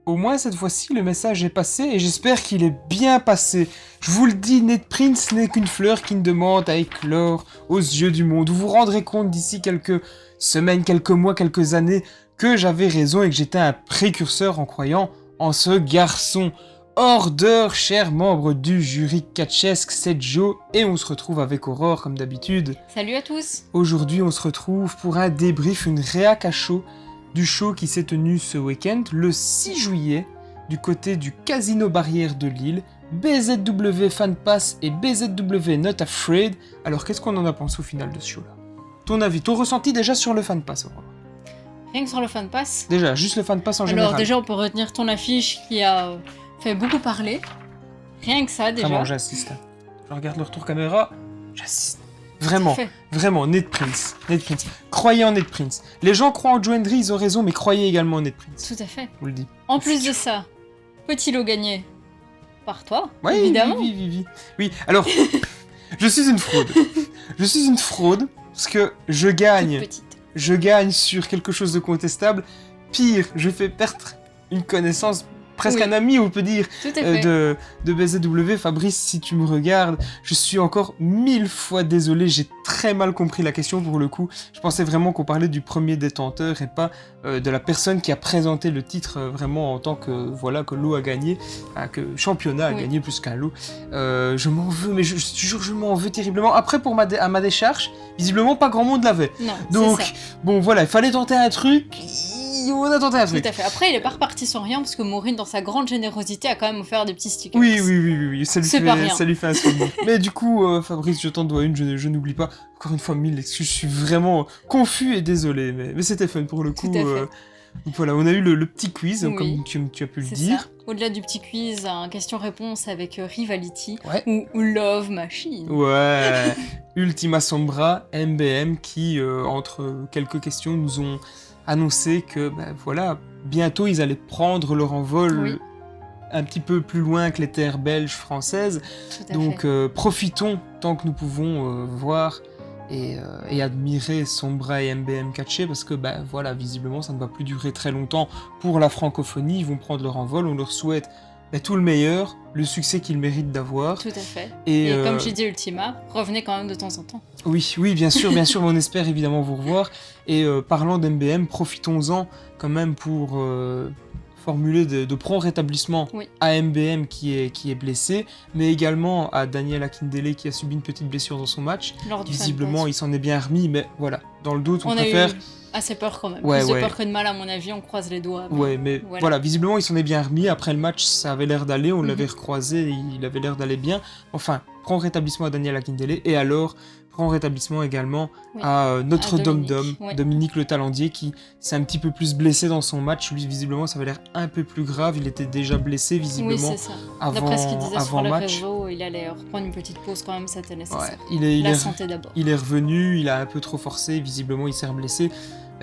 Au moins cette fois-ci, le message est passé et j'espère qu'il est bien passé. Je vous le dis, Ned Prince n'est qu'une fleur qui ne demande à éclore aux yeux du monde. Vous vous rendrez compte d'ici quelques semaines, quelques mois, quelques années que j'avais raison et que j'étais un précurseur en croyant en ce garçon. Order, chers membres du jury catchesque, c'est Joe et on se retrouve avec Aurore comme d'habitude. Salut à tous. Aujourd'hui, on se retrouve pour un débrief, une réac à chaud du show qui s'est tenu ce week-end, le 6 juillet, du côté du Casino Barrière de Lille, BZW Fan Pass et BZW Not Afraid. Alors, qu'est-ce qu'on en a pensé au final de ce show-là? Ton avis, ton ressenti déjà sur le Fan Pass, Aurore? Rien que sur le Fan Pass. Déjà, juste le Fan Pass en général. Alors déjà, on peut retenir ton affiche qui a fait beaucoup parler. Rien que ça, déjà. Vraiment, j'assiste. Je regarde le retour caméra, j'assiste. Vraiment, Ned Prince. Croyez en Ned Prince. Les gens croient en Joe Hendry, ils ont raison, mais croyez également en Ned Prince. Tout à fait. Je vous le dis. En plus de ça, petit lot gagné par toi, Ouais, évidemment. Oui, alors, je suis une fraude. Parce que je gagne. Toute petite. Je gagne sur quelque chose de contestable. Pire, je fais perdre une connaissance, presque un ami, on peut dire, Tout à fait. de BZW. Fabrice, si tu me regardes, je suis encore 1000 fois désolé, j'ai très mal compris la question pour le coup. Je pensais vraiment qu'on parlait du premier détenteur et pas de la personne qui a présenté le titre vraiment en tant que, voilà, que lot a gagné, que championnat a gagné plus qu'un lot. Je m'en veux, mais je te jure, je m'en veux terriblement. Après, à ma décharge, visiblement pas grand monde l'avait. Non, Donc, c'est ça. bon voilà, il fallait tenter un truc. On a tenté un truc. Tout à fait. Après, il est pas reparti sans rien parce que Maureen, dans sa grande générosité, a quand même offert des petits stickers. Oui, ça lui, C'est pas rien. ça lui fait un souvenir. Mais du coup, Fabrice, je t'en dois une, je n'oublie pas. Encore une fois, 1000 excuses, je suis vraiment confus et désolé, mais c'était fun pour le coup. Tout à fait. Donc voilà, on a eu le petit quiz, Oui. comme tu as pu le C'est dire. ça. Au-delà du petit quiz, un question-réponse avec Rivality Ouais. ou Love Machine. Ouais, Ultima Sombra, MBM, qui, entre quelques questions, nous ont annoncé que, voilà, bientôt ils allaient prendre leur envol Oui. un petit peu plus loin que les terres belges, françaises. Tout à Donc fait. profitons tant que nous pouvons voir et admirer Sombra et MBM catcher parce que voilà, visiblement ça ne va plus durer très longtemps pour la francophonie, ils vont prendre leur envol, on leur souhaite tout le meilleur, le succès qu'ils méritent d'avoir. Tout à fait. Et, Et comme j'ai dit Ultima, revenez quand même de temps en temps. Oui, bien sûr, mais on espère évidemment vous revoir. Et parlant d'MBM, profitons-en quand même pour formuler de prompt rétablissement à MBM qui est blessé, mais également à Daniel Akindele qui a subi une petite blessure dans son match. Lors du Visiblement, il s'en est bien remis, mais voilà, dans le doute, on a préfère... eu assez peur quand même. Ouais, Plus de peur que de mal à mon avis, on croise les doigts. Ouais, mais voilà, visiblement, il s'en est bien remis. Après le match, ça avait l'air d'aller, on l'avait recroisé, et il avait l'air d'aller bien. Enfin, prends rétablissement à Daniel Akindele, et alors, prends rétablissement également à notre Dom-Dom, Dominique Le Talendier, qui s'est un petit peu plus blessé dans son match. Lui, visiblement, ça avait l'air un peu plus grave. Il était déjà blessé, visiblement, D'après ce qu'il disait sur les match. réseaux, il allait reprendre une petite pause quand même, c'était nécessaire. Ouais, la santé d'abord. Il est revenu, il a un peu trop forcé, visiblement, il s'est reblessé.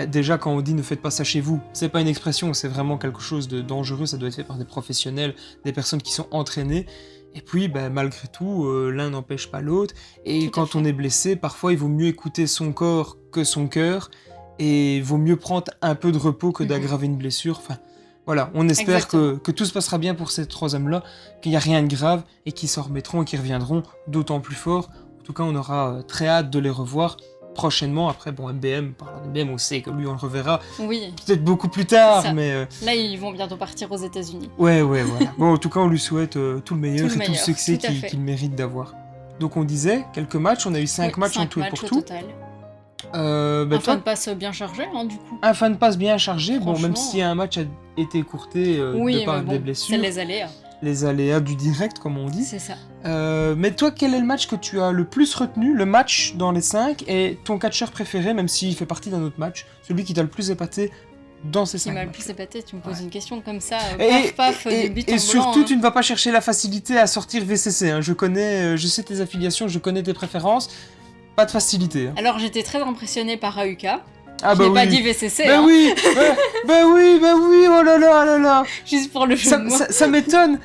Déjà, quand on dit ne faites pas ça chez vous, c'est pas une expression, c'est vraiment quelque chose de dangereux, ça doit être fait par des professionnels, des personnes qui sont entraînées. Et puis, malgré tout, l'un n'empêche pas l'autre. Et quand on est blessé, parfois, il vaut mieux écouter son corps que son cœur. Et il vaut mieux prendre un peu de repos que d'aggraver une blessure. Enfin, voilà, on espère que tout se passera bien pour ces trois hommes-là, qu'il n'y a rien de grave, et qu'ils s'en remettront et qu'ils reviendront d'autant plus fort. En tout cas, on aura très hâte de les revoir prochainement. Après, bon, MBM, parlant d'MBM, on sait que lui, on le reverra peut-être beaucoup plus tard, mais... Là, ils vont bientôt partir aux États-Unis. Ouais, voilà. Bon, en tout cas, on lui souhaite tout le meilleur et tout le succès qu'il mérite d'avoir. Donc, on disait, quelques matchs, on a eu 5 matchs en tout et pour tout. Total. Un fan pass bien chargé, hein, du coup. Un fan pass bien chargé, bon, même si un match a été écourté de par des blessures. C'est les aléas. Les aléas du direct, comme on dit. C'est ça. Mais toi, quel est le match que tu as le plus retenu, le match dans les 5, et ton catcheur préféré, même s'il fait partie d'un autre match, celui qui t'a le plus épaté dans ces 5 matchs? Qui m'a le plus épaté, tu me poses une question comme ça, paf, de but en et blanc, surtout, tu ne vas pas chercher la facilité à sortir VCC, hein. Je sais tes affiliations, je connais tes préférences, pas de facilité. Hein. Alors, j'étais très impressionnée par Auka. Ah Je bah n'ai pas oui. dit VCC, Bah hein, oui, bah oui, oh là là. juste pour le jeu Ça, de mots.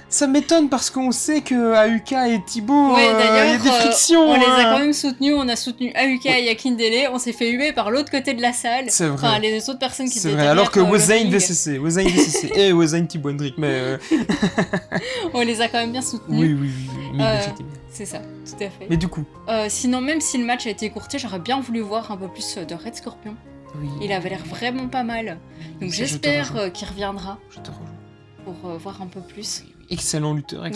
ça m'étonne parce qu'on sait que AUK et Thibaut, Ouais, il y d'ailleurs, a des frictions. on les a hein. quand même soutenus. On a soutenu AUK et Yakindele. On s'est fait huer par l'autre côté de la salle. C'est vrai. Enfin, les autres personnes qui C'est étaient vrai, derrière alors que le Wazain ring. VCC et Wazain Thibaut Hendrick, mais On les a quand même bien soutenus. oui, mais il Euh, méritait bien. C'est ça, tout à fait. Mais du coup, Sinon, même si le match a été écourté, j'aurais bien voulu voir un peu plus de Red Scorpion. oui. Il avait l'air vraiment pas mal. Donc Ça, je te j'espère rejoins. qu'il reviendra Je te rejoins. pour voir un peu plus. Excellent lutteur. tout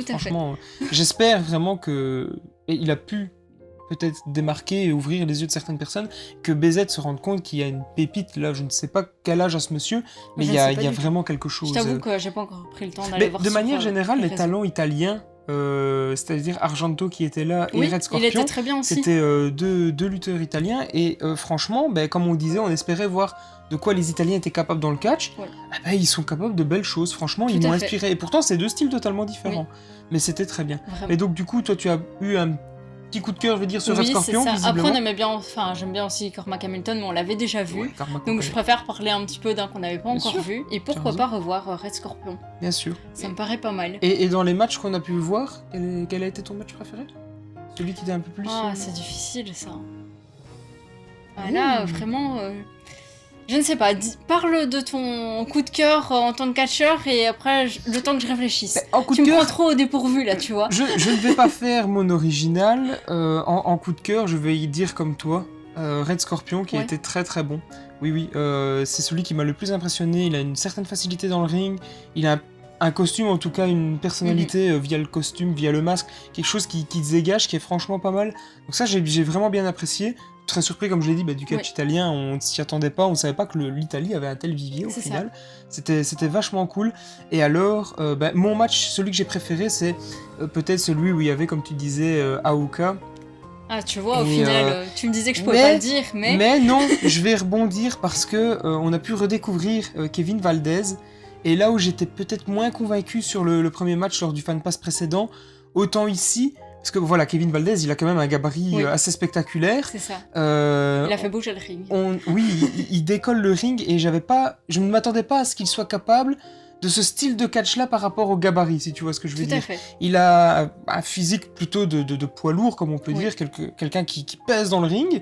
à fait. Franchement, j'espère vraiment que et il a pu peut-être démarquer et ouvrir les yeux de certaines personnes, que BZ se rende compte qu'il y a une pépite là. Je ne sais pas quel âge a ce monsieur, mais Je il y ne a, sais pas il y a du tout. vraiment quelque chose. Je t'avoue que j'ai pas encore pris le temps d'aller Mais voir de sur, manière générale, les réseaux. talents italiens, c'est-à-dire Argento qui était là et Oui, Red il Scorpion, était très bien aussi. c'était deux lutteurs italiens et franchement, comme on disait, on espérait voir de quoi les Italiens étaient capables dans le catch. Ouais. Ils sont capables de belles choses, franchement, Tout ils m'ont à fait. inspiré. Et pourtant, c'est deux styles totalement différents. Mais c'était très bien. Vraiment. Et donc, du coup, toi, tu as eu un petit coup de cœur, je veux dire, sur Red Oui, c'est Scorpion, ça. visiblement. Après, on aimait bien, enfin, j'aime bien aussi Cormac Hamilton, mais on l'avait déjà vu. Ouais, Karma Donc Company. je préfère parler un petit peu d'un qu'on n'avait pas Bien encore sûr. vu. Et pourquoi raison. pas revoir Red Scorpion. Bien sûr. Ça me paraît pas mal. Et dans les matchs qu'on a pu voir, quel a été ton match préféré? Celui qui était un peu plus... Ah, c'est difficile ça. Ah, là, vraiment, je ne sais pas. Parle de ton coup de cœur en tant que catcheur et après, le temps que je réfléchisse. En coup Tu de me prends cœur, trop au dépourvu là, tu vois. je ne vais pas faire mon original. En coup de cœur, je vais y dire comme toi. Red Scorpion qui a Ouais. été très très bon. Oui, c'est celui qui m'a le plus impressionné. Il a une certaine facilité dans le ring. Il a un costume, en tout cas une personnalité via le costume, via le masque. Quelque chose qui se dégage, qui est franchement pas mal. Donc ça, j'ai vraiment bien apprécié. Très surpris, comme je l'ai dit, du catch Ouais. italien. On ne s'y attendait pas. On ne savait pas que l'Italie avait un tel vivier au C'est final. C'était vachement cool. Et alors, mon match, celui que j'ai préféré, c'est peut-être celui où il y avait, comme tu disais, Aouka. Ah, tu vois, au Et, final, tu me disais que je pouvais pas le dire, mais... Mais non, je vais rebondir parce que on a pu redécouvrir Kevin Valdez. Et là où j'étais peut-être moins convaincu sur le premier match lors du Fan Pass précédent, autant ici, parce que voilà, Kevin Valdez, il a quand même un gabarit Oui. assez spectaculaire. C'est ça. Euh, Il a fait bouger le ring. oui, il décolle le ring et je ne m'attendais pas à ce qu'il soit capable de ce style de catch-là par rapport au gabarit, si tu vois ce que je veux Tout à dire. fait. Il a un physique plutôt de poids lourd, comme on peut Oui. dire, quelqu'un qui pèse dans le ring,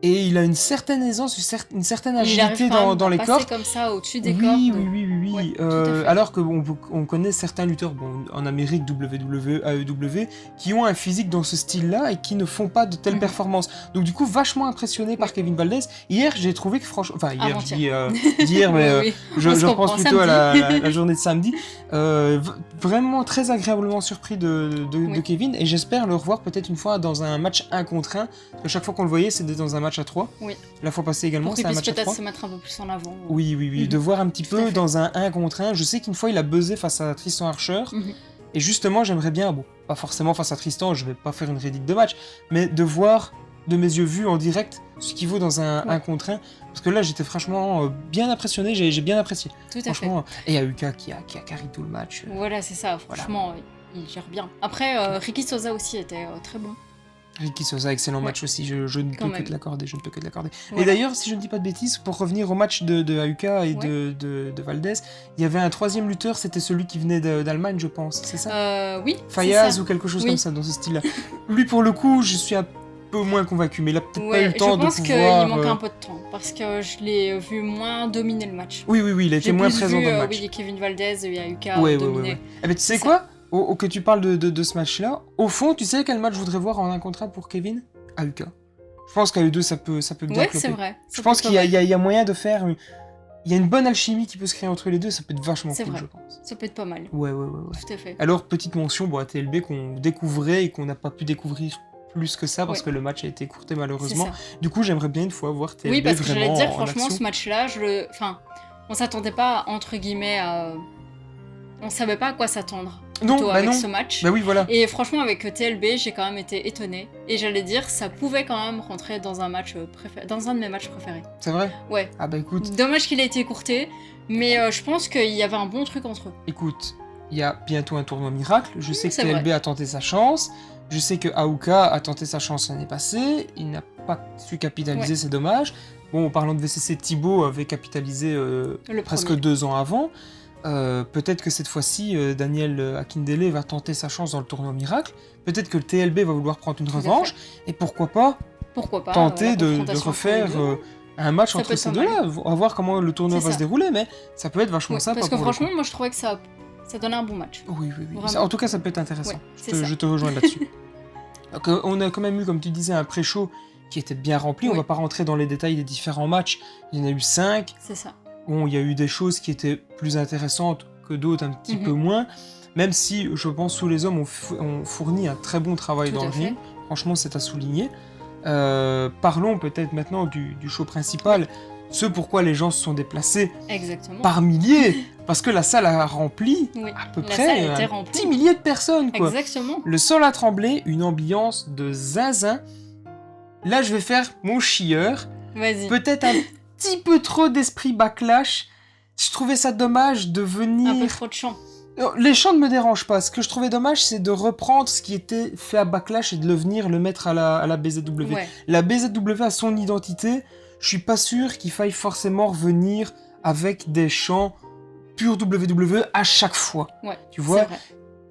et il a une certaine aisance, une certaine Il agilité arrive quand même dans à les passer cordes. comme ça au-dessus des Oui, cordes. oui. Ouais, tout à fait. Alors qu'on connaît certains lutteurs en Amérique, WWE, AEW, qui ont un physique dans ce style-là et qui ne font pas de telles Mhm. performances. Donc du coup, vachement impressionné par Kevin Valdez. Hier, j'ai trouvé que franchement... Enfin, hier, je dis d'hier, mais Oui, je on se repense comprend, plutôt à samedi. la journée de samedi. Vraiment très agréablement surpris de Oui. Kevin, et j'espère le revoir peut-être une fois dans un match 1 contre 1, parce que chaque fois qu'on le voyait, c'était dans un match à 3. Oui. La fois passée également, Pour qu'il c'est un puisse match à peut-être 3. se mettre un peu plus en avant. Oui, Mhm. de voir un petit Tout à peu fait. dans un 1 contre 1. Je sais qu'une fois il a buzzé face à Tristan Archer, Mhm. et justement j'aimerais bien, bon, pas forcément face à Tristan, je vais pas faire une rédite de match, mais de voir de mes yeux vus en direct ce qu'il vaut dans un Ouais. 1 contre 1, parce que là j'étais franchement bien impressionné, j'ai bien apprécié. Tout à fait. Franchement, et il y a Yuka qui a carry tout le match. Voilà, c'est ça. Franchement, il gère bien. Après, Ricky Sosa aussi était très bon. Ricky Sosa, excellent Ouais. match aussi, je ne Quand peux que même. te l'accorder, je ne peux que te l'accorder. Voilà. Et d'ailleurs, si je ne dis pas de bêtises, pour revenir au match de Ahuka et de Valdez, il y avait un troisième lutteur, c'était celui qui venait d'Allemagne, je pense, c'est ça Oui, c'est Fayaz ça. ou quelque chose Oui. comme ça, dans ce style-là. Lui, pour le coup, je suis un peu moins convaincu, mais il a peut-être pas eu Ouais, le temps je pense de qu'il pouvoir... manquait un peu de temps parce que je l'ai vu moins dominer le match. Oui, il a été J'ai moins plus présent vu, dans le match. oui, Kevin Valdez et Ayuka Ouais. dominer. Eh ben, tu sais C'est quoi que tu parles de ce match-là, au fond, tu sais quel match je voudrais voir en 1 contre 1 pour Kevin Ahuka. Je pense qu'à eux deux, ça peut bien Ouais, cloper. c'est vrai. Je pense qu'il y a moyen de faire... Il y a une bonne alchimie qui peut se créer entre les deux, ça peut être vachement C'est cool, vrai. je pense. Ça peut être pas mal. Ouais. Tout à fait. Alors, petite mention à TLB qu'on découvrait et qu'on n'a pas pu découvrir plus que ça parce Ouais. que le match a été écourté C'est malheureusement. ça. Du coup, j'aimerais bien une fois voir TLB Oui, parce que vraiment j'allais te dire, en franchement, action. ce match-là, enfin, on s'attendait pas, entre guillemets, à... On savait pas à quoi s'attendre Non, plutôt bah avec non. ce match. Bah oui, voilà. Et franchement, avec TLB, j'ai quand même été étonnée. Et j'allais dire, ça pouvait quand même rentrer dans un match dans un de mes matchs préférés. C'est vrai. Ouais. Ah bah écoute, Dommage qu'il ait été écourté, mais je pense qu'il y avait un bon truc entre eux. il y a bientôt un tournoi miracle. Je sais que c'est TLB vrai. a tenté sa chance. Je sais que Aouka a tenté sa chance l'année passée. Il n'a pas su capitaliser, Ouais. c'est dommage. Bon, en parlant de VCC, Thibaut avait capitalisé Le presque premier. 2 ans avant. Peut-être que cette fois-ci, Daniel Akindele va tenter sa chance dans le tournoi miracle. Peut-être que le TLB va vouloir prendre une Tout à revanche. Et pourquoi pas Pourquoi pas tenter la de confrontation refaire entre les deux. un match Ça entre peut être ces pas mal. deux-là. On va voir comment le tournoi C'est va ça. se dérouler, mais ça peut être vachement Ouais, sympa. parce que pour le franchement, coup. moi je trouvais que ça donnait un bon match. Oui, oui, oui. Vraiment. En tout cas, ça peut être intéressant. Ouais, c'est ça. Je te rejoins là-dessus. Donc, on a quand même eu, comme tu disais, un pré-show qui était bien rempli. On Oui. va pas rentrer dans les détails des différents matchs. Il y en a eu 5. C'est ça. Bon, il y a eu des choses qui étaient plus intéressantes que d'autres un petit Mhm. peu moins. Même si, je pense, Sous les Hommes ont fourni un très bon travail Tout dans à le fait. ring. Franchement, c'est à souligner. Parlons peut-être maintenant du show principal. Ce pourquoi les gens se sont déplacés Exactement. par milliers. Parce que la salle a rempli Oui. à peu La près salle était un remplie. petit millier de personnes, quoi. Exactement. Le sol a tremblé, une ambiance de zinzin. Là, je vais faire mon chieur. Vas-y. Peut-être un petit peu trop d'esprit backlash. Je trouvais ça dommage de Un peu venir... trop de chant. Les chants ne me dérangent pas. Ce que je trouvais dommage, c'est de reprendre ce qui était fait à Backlash et de le mettre à la BZW. Ouais. La BZW a son identité. Je suis pas sûr qu'il faille forcément revenir avec des chants pur WWE à chaque fois. Ouais. Tu vois,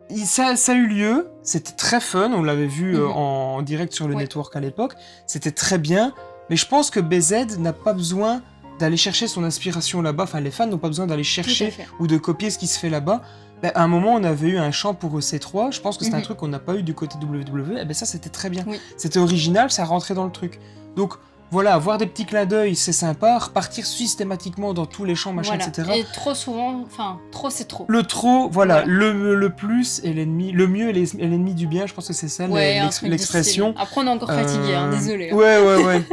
c'est vrai. ça a eu lieu. C'était très fun. On l'avait vu Mhm. en direct sur le Ouais. network à l'époque. C'était très bien. Mais je pense que BZ n'a pas besoin d'aller chercher son inspiration là-bas. Enfin, les fans n'ont pas besoin d'aller Tout à chercher fait. ou de copier ce qui se fait là-bas. Ben, à un moment, on avait eu un chant pour EC3. Je pense que c'est un Mhm. truc qu'on n'a pas eu du côté WWE. Et ben ça, c'était très bien. Oui. C'était original, ça rentrait dans le truc. Donc voilà, avoir des petits clins d'œil, c'est sympa. Repartir systématiquement dans tous les chants, machin, Voilà. etc. Et trop souvent, enfin, trop c'est trop. Le trop, voilà, Voilà. le plus est l'ennemi, le mieux est l'ennemi du bien. Je pense que c'est ça Ouais, un truc du l'expression. style. Après, on est encore fatigué, hein, désolé. Ouais.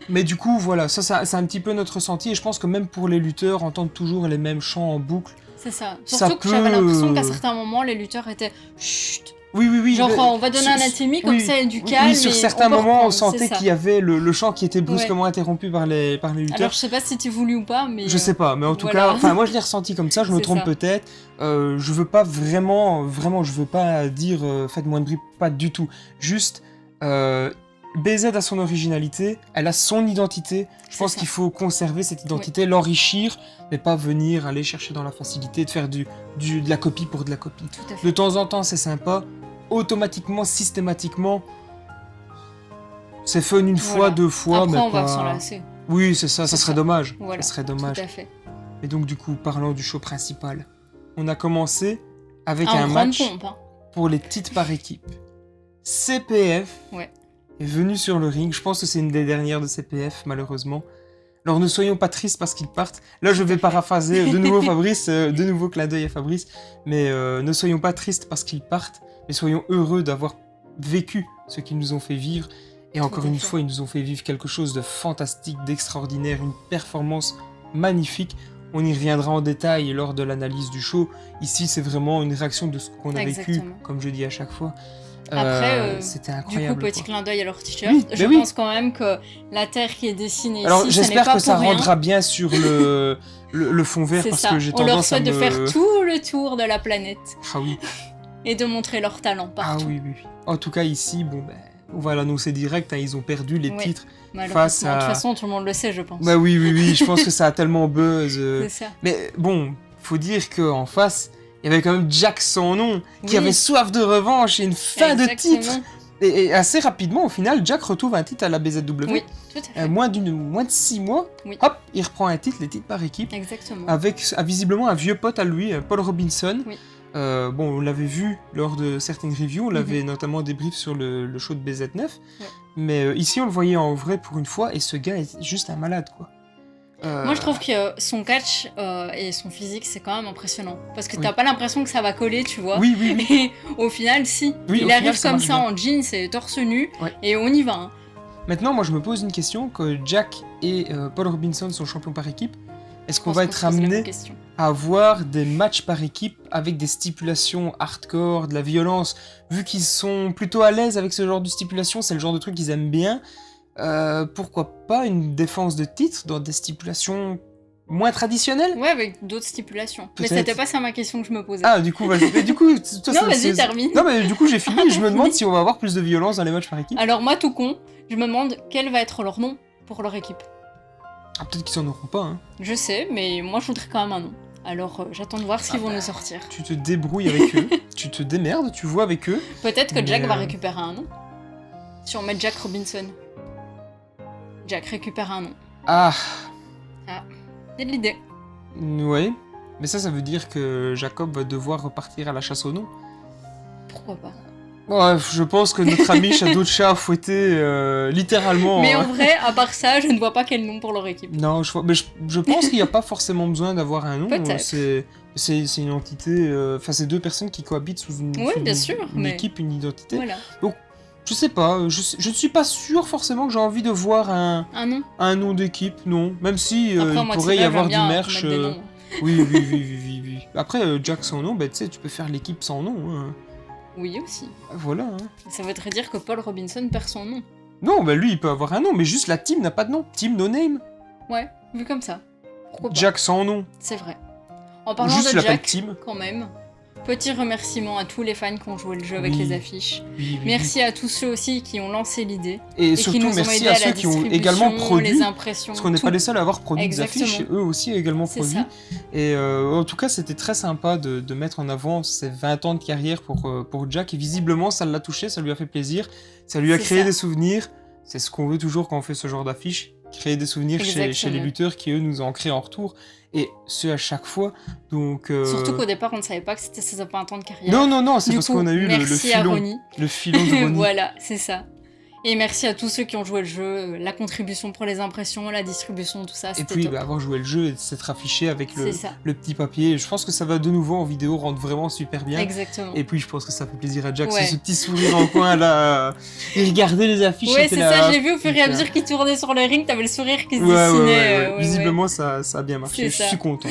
Mais du coup, voilà, ça c'est un petit peu notre ressenti. Et je pense que même pour les lutteurs, entendre toujours les mêmes chants en boucle. C'est ça. Ça Surtout que peut- j'avais l'impression qu'à certains moments, les lutteurs étaient chut. Oui. Genre, mais- on va donner un anatomie comme oui, ça et du oui, calme. sur et certains on peut moments, on reprendre, sentait c'est ça. qu'il y avait le chant qui était brusquement interrompu par les lutteurs. Alors, je sais pas si tu voulu ou pas, mais. Je sais pas, mais en tout voilà. cas, enfin moi je l'ai ressenti comme ça, je me C'est trompe ça. peut-être. Je veux pas vraiment, je veux pas dire faites moins de bruit, pas du tout. Juste, BZ a son originalité, elle a son identité. Je C'est pense ça. qu'il faut conserver cette identité, l'enrichir, mais pas venir aller chercher dans la facilité de faire de la copie pour de la copie. Tout à fait. De temps en temps, c'est sympa. Automatiquement, systématiquement, c'est fun une fois, Voilà. deux fois, Après, mais on va pas... s'en lasser. Oui, c'est ça, ça C'est serait ça. dommage. Voilà. Ça serait dommage. Tout à fait. Et donc du coup, parlant du show principal, on a commencé avec En un grande match pompe, hein. pour les titres par équipe. CPF Ouais. est venu sur le ring. Je pense que c'est une des dernières de CPF, malheureusement. Alors ne soyons pas tristes parce qu'ils partent. Là, je vais paraphraser de nouveau Fabrice, de nouveau clin d'œil à Fabrice. Mais ne soyons pas tristes parce qu'ils partent, mais soyons heureux d'avoir vécu ce qu'ils nous ont fait vivre. Et encore à une fait. fois, ils nous ont fait vivre quelque chose de fantastique, d'extraordinaire, une performance magnifique. On y reviendra en détail lors de l'analyse du show. Ici, c'est vraiment une réaction de ce qu'on a vécu, Exactement. comme je dis à chaque fois. Après, c'était Du incroyable. coup, petit quoi. clin d'œil à leur t-shirt. Oui, Je mais oui. pense quand même que la terre qui est dessinée Alors, ici, ce n'est j'espère pas que ça pour rien. rendra bien sur le fond vert, C'est parce ça. que j'ai On leur tendance à souhaite de me... faire tout le tour de la planète Ah oui, et de montrer leur talent ah partout. oui. En tout cas, ici, bon, ben, on va l'annoncer direct, hein, ils ont perdu les Ouais. titres. Malheureusement. face à- De toute façon, tout le monde le sait, je pense. Bah oui, je pense que ça a tellement buzz. C'est ça. Mais bon, faut dire qu'en face, il y avait quand même Jack sans nom, qui Oui. avait soif de revanche et une fin de Exactement. titre. Et assez rapidement, au final, Jack retrouve un titre à la BZW. Oui, tout à fait. Moins de 6 mois, Oui. hop, il reprend un titre, les titres par équipe, Exactement. avec visiblement un vieux pote à lui, Paul Robinson. Oui. Bon, on l'avait vu lors de certaines reviews, on l'avait notamment débrief sur le show de BZ9. Ouais. Mais ici, on le voyait en vrai pour une fois, et ce gars est juste un malade, quoi. Moi, je trouve que son catch et son physique, c'est quand même impressionnant. Parce que Oui. t'as pas l'impression que ça va coller, tu vois. Oui. Et au final, si. Oui, au Il final, arrive ça comme marche ça bien. en jeans et torse nu, Ouais. et on y va. Hein. Maintenant, moi, je me pose une question, que Jack et Paul Robinson sont champions par équipe. Est-ce qu'on Je va pense être qu'on se pose la même amené question. à avoir des matchs par équipe avec des stipulations hardcore, de la violence? Vu qu'ils sont plutôt à l'aise avec ce genre de stipulations, c'est le genre de truc qu'ils aiment bien. Pourquoi pas une défense de titre dans des stipulations moins traditionnelles? Ouais, avec d'autres stipulations. Mais Peut-être. c'était pas ça ma question que je me posais. Ah, du coup, vas-y. Mais du coup, toi, Non, ça- vas-y, c'est- termine. Non, mais du coup, j'ai fini. Je me demande si on va avoir plus de violence dans les matchs par équipe. Alors moi, tout con, je me demande quel va être leur nom pour leur équipe. Ah, peut-être qu'ils en auront pas, hein. Je sais, mais moi je voudrais quand même un nom. Alors j'attends de voir ce qu'ils vont nous sortir. Tu te débrouilles avec eux, tu te démerdes, tu vois avec eux. Peut-être que Jack Mais, va récupérer un nom. Si on met Jack Robinson. Jack récupère un nom. Ah, C'est de l'idée. ouais. Mais ça veut dire que Jacob va devoir repartir à la chasse au nom. Pourquoi pas. Ouais, je pense que notre ami a d'autres chats à fouetter, littéralement. Mais hein. en vrai, à part ça, je ne vois pas quel nom pour leur équipe. Non, je pense qu'il n'y a pas forcément besoin d'avoir un nom. Peut-être. C'est une entité. Enfin, c'est deux personnes qui cohabitent sous une, Oui, sous bien sûr, une mais- équipe, une identité. Voilà. Je sais pas, je ne suis pas sûr forcément que j'ai envie de voir Un nom. un nom d'équipe, non. Même si Après, il moi, pourrait y Tiba, avoir j'aime du bien merch. mettre des noms. Oui. Après, Jack sans nom, bah, tu sais, tu peux faire l'équipe sans nom. Hein. Oui, aussi. Voilà. Hein. Ça voudrait dire que Paul Robinson perd son nom. Non, bah lui, il peut avoir un nom, mais juste la team n'a pas de nom. Team no name. Ouais, vu comme ça. Pourquoi pas. Jack sans nom. C'est vrai. En parlant Juste, de tu l'appelles Jack, Team. quand même, petit remerciement à tous les fans qui ont joué le jeu avec Oui. les affiches. Oui. Merci à tous ceux aussi qui ont lancé l'idée. Et Et qui surtout, nous ont merci aidés à la ceux qui ont distribution, également produit. les impressions. Parce qu'on n'est tout. pas les seuls à avoir produit Exactement. des affiches, et eux aussi ont également C'est produit. ça. Et en tout cas, c'était très sympa de mettre en avant ces 20 ans de carrière pour Jack. Et visiblement, ça l'a touché, ça lui a fait plaisir. Ça lui a C'est créé ça. des souvenirs. C'est ce qu'on veut toujours quand on fait ce genre d'affiches. Créer des souvenirs chez les Exactement. lutteurs qui, eux, nous en créent en retour. Et ce, à chaque fois. Donc, Surtout qu'au départ, on ne savait pas que c'était ses 20 ans de carrière. Non, c'est Du parce coup, qu'on a eu le merci à filon. Ronnie. Le filon de Ronnie. Voilà, c'est ça. Et merci à tous ceux qui ont joué le jeu, la contribution pour les impressions, la distribution, tout ça, Et c'était puis top. avoir joué le jeu et s'être affiché avec C'est ça, le petit papier. Je pense que ça va de nouveau en vidéo rendre vraiment super bien. exactement. Et puis je pense que ça fait plaisir à Jack, Ouais. ce petit sourire en coin là. Il regardait les affiches. Ouais, était c'est là, ça, je l'ai vu au fur et à putain. mesure qu'il tournait sur le ring, t'avais le sourire qui se Ouais, dessinait. ouais. Visiblement ça a bien marché. C'est Je ça. suis content.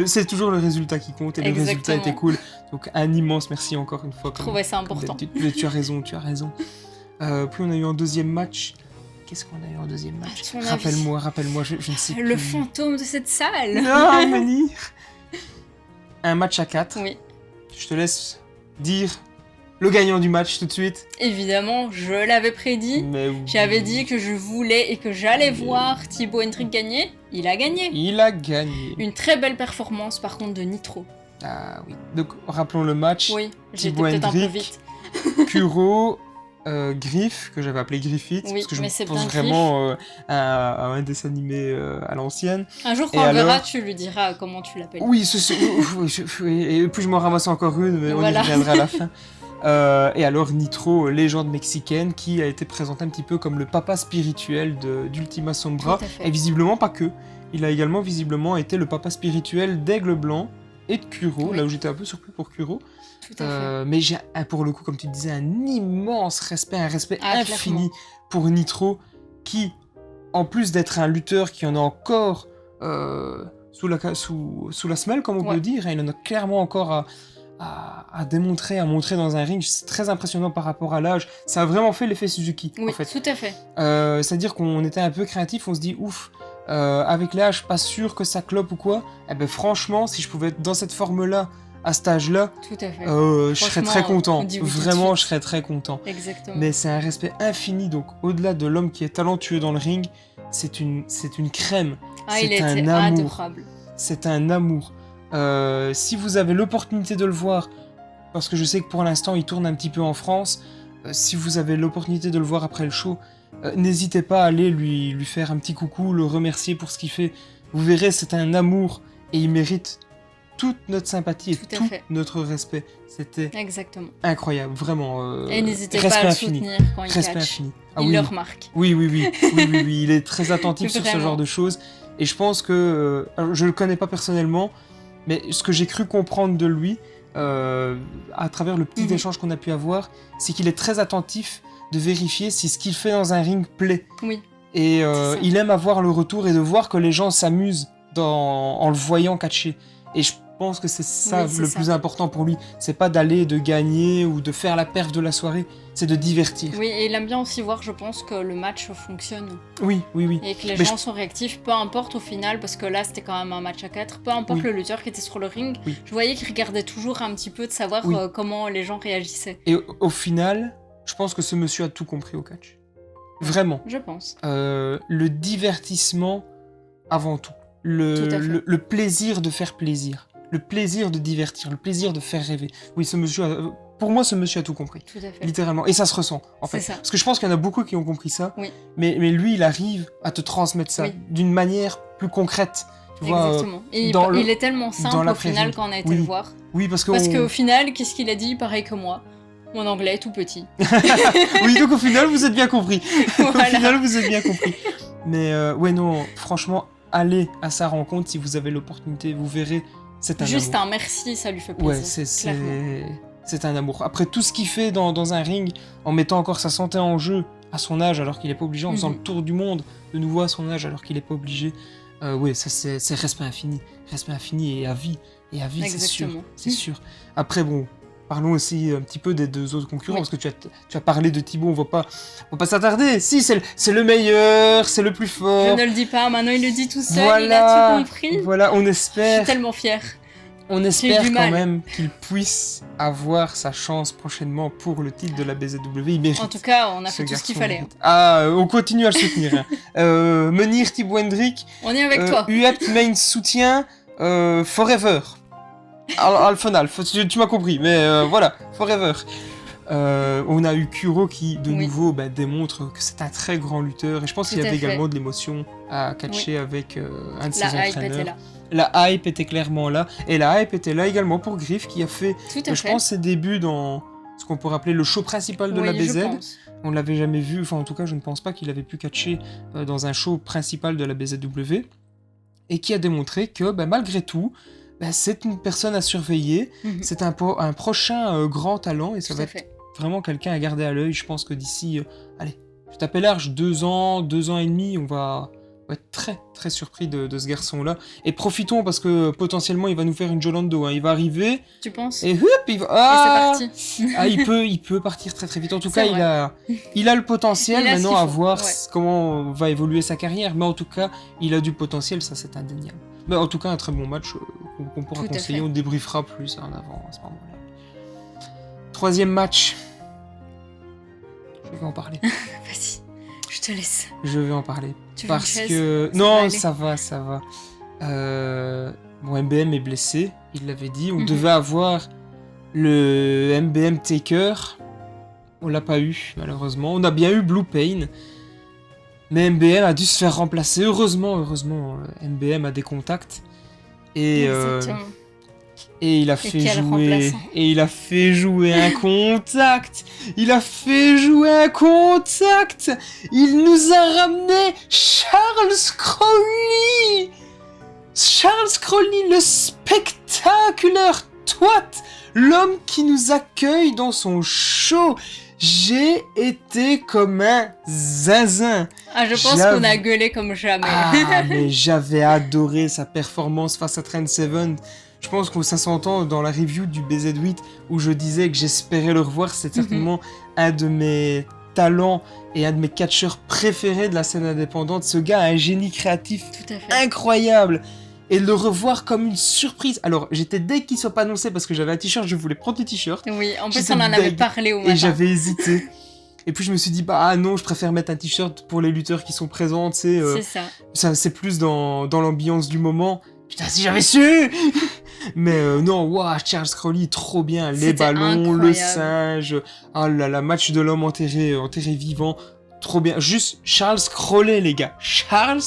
C'est toujours le résultat qui compte et le résultat Exactement. était cool. Donc un immense merci encore une fois. Je trouvais ça comme important. d'habitude. Mais tu as raison. Puis on a eu un deuxième match. Qu'est-ce qu'on a eu en deuxième match À ton avis. Rappelle-moi, je ne sais plus. Le fantôme de cette salle. Non, Mani. Un match à 4. Oui, Je te laisse dire le gagnant du match tout de suite. évidemment, je l'avais prédit. Mais oui. J'avais dit que je voulais et que j'allais Mais- voir Thibaut Hendrick gagner. Il a gagné. Il a gagné. Une très belle performance par contre de Nitro. Ah oui. Donc rappelons le match. Oui, j'étais Thibaut peut-être un peu Hendrick. vite. Kuro, Griff, que j'avais appelé Griffith, Oui, parce que je mais c'est pense bien vraiment à un dessin animé à l'ancienne. Un jour, Et quand on verra, alors tu lui diras comment tu l'appelles. Oui, et puis je m'en ramasse encore une, mais Voilà. on y reviendra à la fin. Et alors Nitro, légende mexicaine, qui a été présenté un petit peu comme le papa spirituel d'Ultima Sombra, Tout à fait. et visiblement pas que. Il a également visiblement été le papa spirituel d'Aigle Blanc et de Kuro, Oui. là où j'étais un peu surpris pour Kuro. Tout à fait. Mais j'ai pour le coup, comme tu disais, un immense respect, un respect Ah, infini pour Nitro, qui, en plus d'être un lutteur qui en a encore sous la semelle, comme on Ouais. peut dire, hein, il en a clairement encore à démontrer, à montrer dans un ring. C'est très impressionnant par rapport à l'âge. Ça a vraiment fait l'effet Suzuki, Oui, en fait. tout à fait. C'est-à-dire qu'on était un peu créatif, on se dit ouf, avec l'âge, pas sûr que ça clope ou quoi. Eh ben franchement, si je pouvais être dans cette forme-là, à cet âge-là, Tout à fait. je serais très Franchement, content. on dit oui tout de Vraiment, suite. je serais très content. Exactement. Mais c'est un respect infini, donc au-delà de l'homme qui est talentueux dans le ring, c'est une crème. Ah, il c'est un était amour. adorable. C'est un amour. Si vous avez l'opportunité de le voir, parce que je sais que pour l'instant il tourne un petit peu en France, si vous avez l'opportunité de le voir après le show, n'hésitez pas à aller lui faire un petit coucou, le remercier pour ce qu'il fait. Vous verrez, c'est un amour et il mérite toute notre sympathie et Tout à tout fait. notre respect. C'était Exactement. incroyable, vraiment. Et n'hésitez pas respect à le infini. soutenir quand il Respect catch. infini. Ah Il oui. le remarque. Oui, il est très attentif sur ce Vraiment. genre de choses. Et je pense que, alors, je le connais pas personnellement, mais ce que j'ai cru comprendre de lui, à travers le petit Mhm. échange qu'on a pu avoir, c'est qu'il est très attentif de vérifier si ce qu'il fait dans un ring plaît. Oui. Et C'est ça. il aime avoir le retour et de voir que les gens s'amusent en le voyant catcher. Et je pense que c'est ça Oui, c'est le ça. plus important pour lui. C'est pas d'aller, de gagner ou de faire la perf de la soirée, c'est de divertir. Oui, et il aime bien aussi voir, je pense, que le match fonctionne. Oui. Et que les Mais gens sont réactifs, peu importe au final, parce que là c'était quand même un match à 4, peu importe Oui. le lutteur qui était sur le ring, Oui. je voyais qu'il regardait toujours un petit peu de savoir Oui. comment les gens réagissaient. Et au final, je pense que ce monsieur a tout compris au catch. Vraiment. Je pense. Le divertissement avant tout. Tout à fait. Le plaisir de faire plaisir. Le plaisir de divertir. Le plaisir de faire rêver. Oui, pour moi, ce monsieur a tout compris. Tout à fait. Littéralement. Et ça se ressent, en fait. C'est ça. Parce que je pense qu'il y en a beaucoup qui ont compris ça. Oui. Mais lui, il arrive à te transmettre ça Oui. d'une manière plus concrète. Tu vois, Exactement. Et dans il est tellement simple la au final prairie. quand on a été Oui. le voir. oui, parce Parce qu'on- qu'au final, qu'est-ce qu'il a dit? Pareil que moi. Mon anglais est tout petit. oui, donc au final, vous êtes bien compris. Au Voilà. final, vous êtes bien compris. Mais ouais, non, franchement, allez à sa rencontre si vous avez l'opportunité. Vous verrez, c'est un Juste amour. un merci, ça lui fait plaisir. Ouais, clairement. c'est un amour. Après, tout ce qu'il fait dans un ring, en mettant encore sa santé en jeu à son âge, alors qu'il est pas obligé, en faisant Mhm. le tour du monde de nouveau à son âge, alors qu'il est pas obligé. Ouais, ça c'est respect infini. Respect infini et à vie. Et à vie, c'est sûr. Exactement. C'est sûr. Après, bon, parlons aussi un petit peu des deux autres concurrents, Oui. parce que tu as parlé de Thibaut, on va pas s'attarder. Si, c'est le meilleur, c'est le plus Je fort. ne le dis pas, maintenant il le dit tout seul, il Voilà, a tout compris. voilà, on Je espère. suis tellement fière. On espère du quand mal. même qu'il puisse avoir sa chance prochainement pour le titre de la BZW. Il mérite. En tout cas, on a Ce fait tout ce qu'il garçon fallait. mérite. Ah, on continue à le soutenir. Hein. Menhir Thibaut Hendrick, On est avec toi. Uept Main soutien, Forever. Al final, tu m'as compris, mais voilà, Forever. On a eu Kuro qui, de Oui. nouveau, démontre que c'est un très grand lutteur. Et je pense Tout qu'il y à avait fait. également de l'émotion à catcher avec un de ses La hype entraîneurs. était là. La hype était clairement là. Et la hype était là également pour Griff qui a fait, Tout à je fait. pense, ses débuts dans ce qu'on pourrait appeler le show principal de oui, la je BZ. pense. On l'avait jamais vu, enfin en tout cas je ne pense pas qu'il avait pu catcher dans un show principal de la BZW. Et qui a démontré que malgré tout, c'est une personne à surveiller. Mhm. C'est un prochain grand talent et ça Tout va à être fait. vraiment quelqu'un à garder à l'œil. Je pense que d'ici, allez, je tapais large, 2 ans et demi, on va être très très surpris de ce garçon-là. Et profitons parce que potentiellement il va nous faire une Jolando. Hein. Il va arriver Tu penses? et hop, il va... Et Ah c'est parti. ah, il peut partir très très vite. En tout C'est cas, il a le potentiel. Il a ce Maintenant, qu'il à faut, voir ouais. comment va évoluer sa carrière. Mais en tout cas, il a du potentiel, ça c'est indéniable. Mais en tout cas, un très bon match qu'on pourra Tout à conseiller. fait. On débriefera plus en avant à ce moment-là. Troisième match. Je vais en parler. Vas-y, je te laisse. Je vais en parler. Tu veux une Parce chaise? que... Ça non, va aller. ça va. Bon, MBM est blessé, il l'avait dit. On Mhm. devait avoir le MBM Taker. On l'a pas eu, malheureusement. On a bien eu Blue Pain. Mais MBM a dû se faire remplacer. Heureusement, MBM a des contacts. Et Exactement. il a Et fait quel jouer. remplaçant. Et il a fait jouer un contact. Il a fait jouer un contact. Il nous a ramené Charles Crowley. Charles Crowley, le spectaculaire twat, l'homme qui nous accueille dans son show. J'ai été comme un zinzin. Ah, je pense J'avoue. qu'on a gueulé comme jamais. Ah, mais j'avais adoré sa performance face à Trent Seven. Je pense que ça s'entend dans la review du BZ8 où je disais que j'espérais le revoir. C'est certainement un de mes talents et un de mes catcheurs préférés de la scène indépendante. Ce gars a un génie créatif Tout à fait. incroyable. Et le revoir comme une surprise. Alors, j'étais dès qu'il soit pas annoncé parce que j'avais un t-shirt, je voulais prendre le t-shirt. Oui, en plus J'étais on en avait deg. parlé au matin. Et j'avais hésité. Et puis je me suis dit, non, je préfère mettre un t-shirt pour les lutteurs qui sont présents, tu sais. C'est ça. Ça, c'est plus dans l'ambiance du moment. Putain, si j'avais su. Mais non, waouh, Charles Crowley, trop bien. Les C'était ballons, le incroyable. singe. Oh là là, match de l'homme enterré vivant. Trop bien. Juste Charles Crowley, les gars. Charles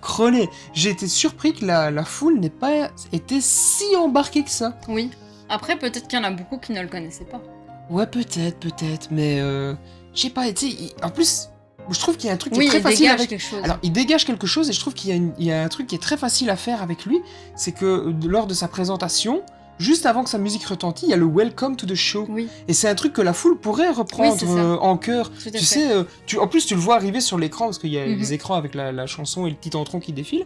Crowley. J'ai été surpris que la foule n'ait pas été si embarquée que ça. Oui. Après, peut-être qu'il y en a beaucoup qui ne le connaissaient pas. Ouais, peut-être. Mais je sais pas, tu sais, en plus, je trouve qu'il y a un truc qui Oui, est très il facile dégage avec... quelque chose. Alors, il dégage quelque chose et je trouve qu'il y a un truc qui est très facile à faire avec lui, c'est que lors de sa présentation, juste avant que sa musique retentit, il y a le Welcome to the Show. Oui, Et c'est un truc que la foule pourrait reprendre Oui, c'est ça. en chœur. tout à Tu fait. sais, en plus, tu le vois arriver sur l'écran, parce qu'il y a Mhm. les écrans avec la chanson et le petit entron qui défile,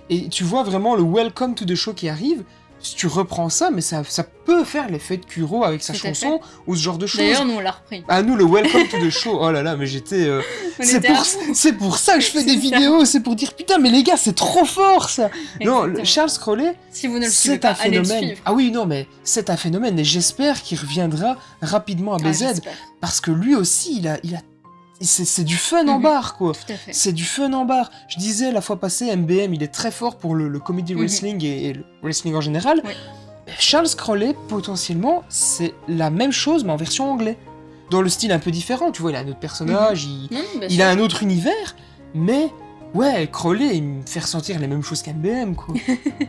et tu vois vraiment le Welcome to the Show qui arrive. Si tu reprends ça, mais ça peut faire l'effet de Kuro avec sa Tout à chanson, ou ce genre de choses. D'ailleurs, nous, on l'a repris. À nous, le Welcome to the Show, oh là là, mais j'étais... On C'est était à pour, fond. c'est pour ça que je fais C'est des ça. vidéos, c'est pour dire putain mais les gars c'est trop fort ça. Non, Exactement. Charles Crowley, Si vous ne le suivez c'est pas, un allez le phénomène. suivre. Ah oui non mais c'est un phénomène et j'espère qu'il reviendra rapidement à Ah, BZ j'espère. parce que lui aussi il a c'est du fun en barre, quoi. Tout à fait. C'est du fun en barre. Je disais la fois passée, MBM, il est très fort pour le comedy wrestling et le wrestling en général. Oui. Charles Crowley, potentiellement, c'est la même chose, mais en version anglais. Dans le style un peu différent, tu vois, il a un autre personnage, il a un autre univers, mais ouais, Crowley, il me fait ressentir les mêmes choses qu'MBM, quoi.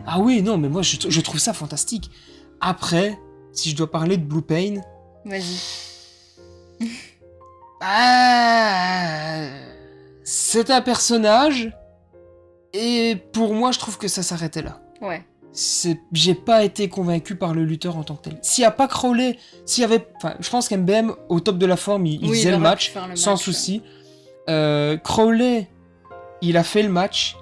Ah oui, non, mais moi, je trouve ça fantastique. Après, si je dois parler de Blue Pain... Vas-y. C'est un personnage, et pour moi, je trouve que ça s'arrêtait là. Ouais. J'ai pas été convaincu par le lutteur en tant que tel. S'il y a pas Crowley, s'il y avait... Enfin, je pense qu'MBM, au top de la forme, il faisait le match, sans souci. Crowley, il a fait le match,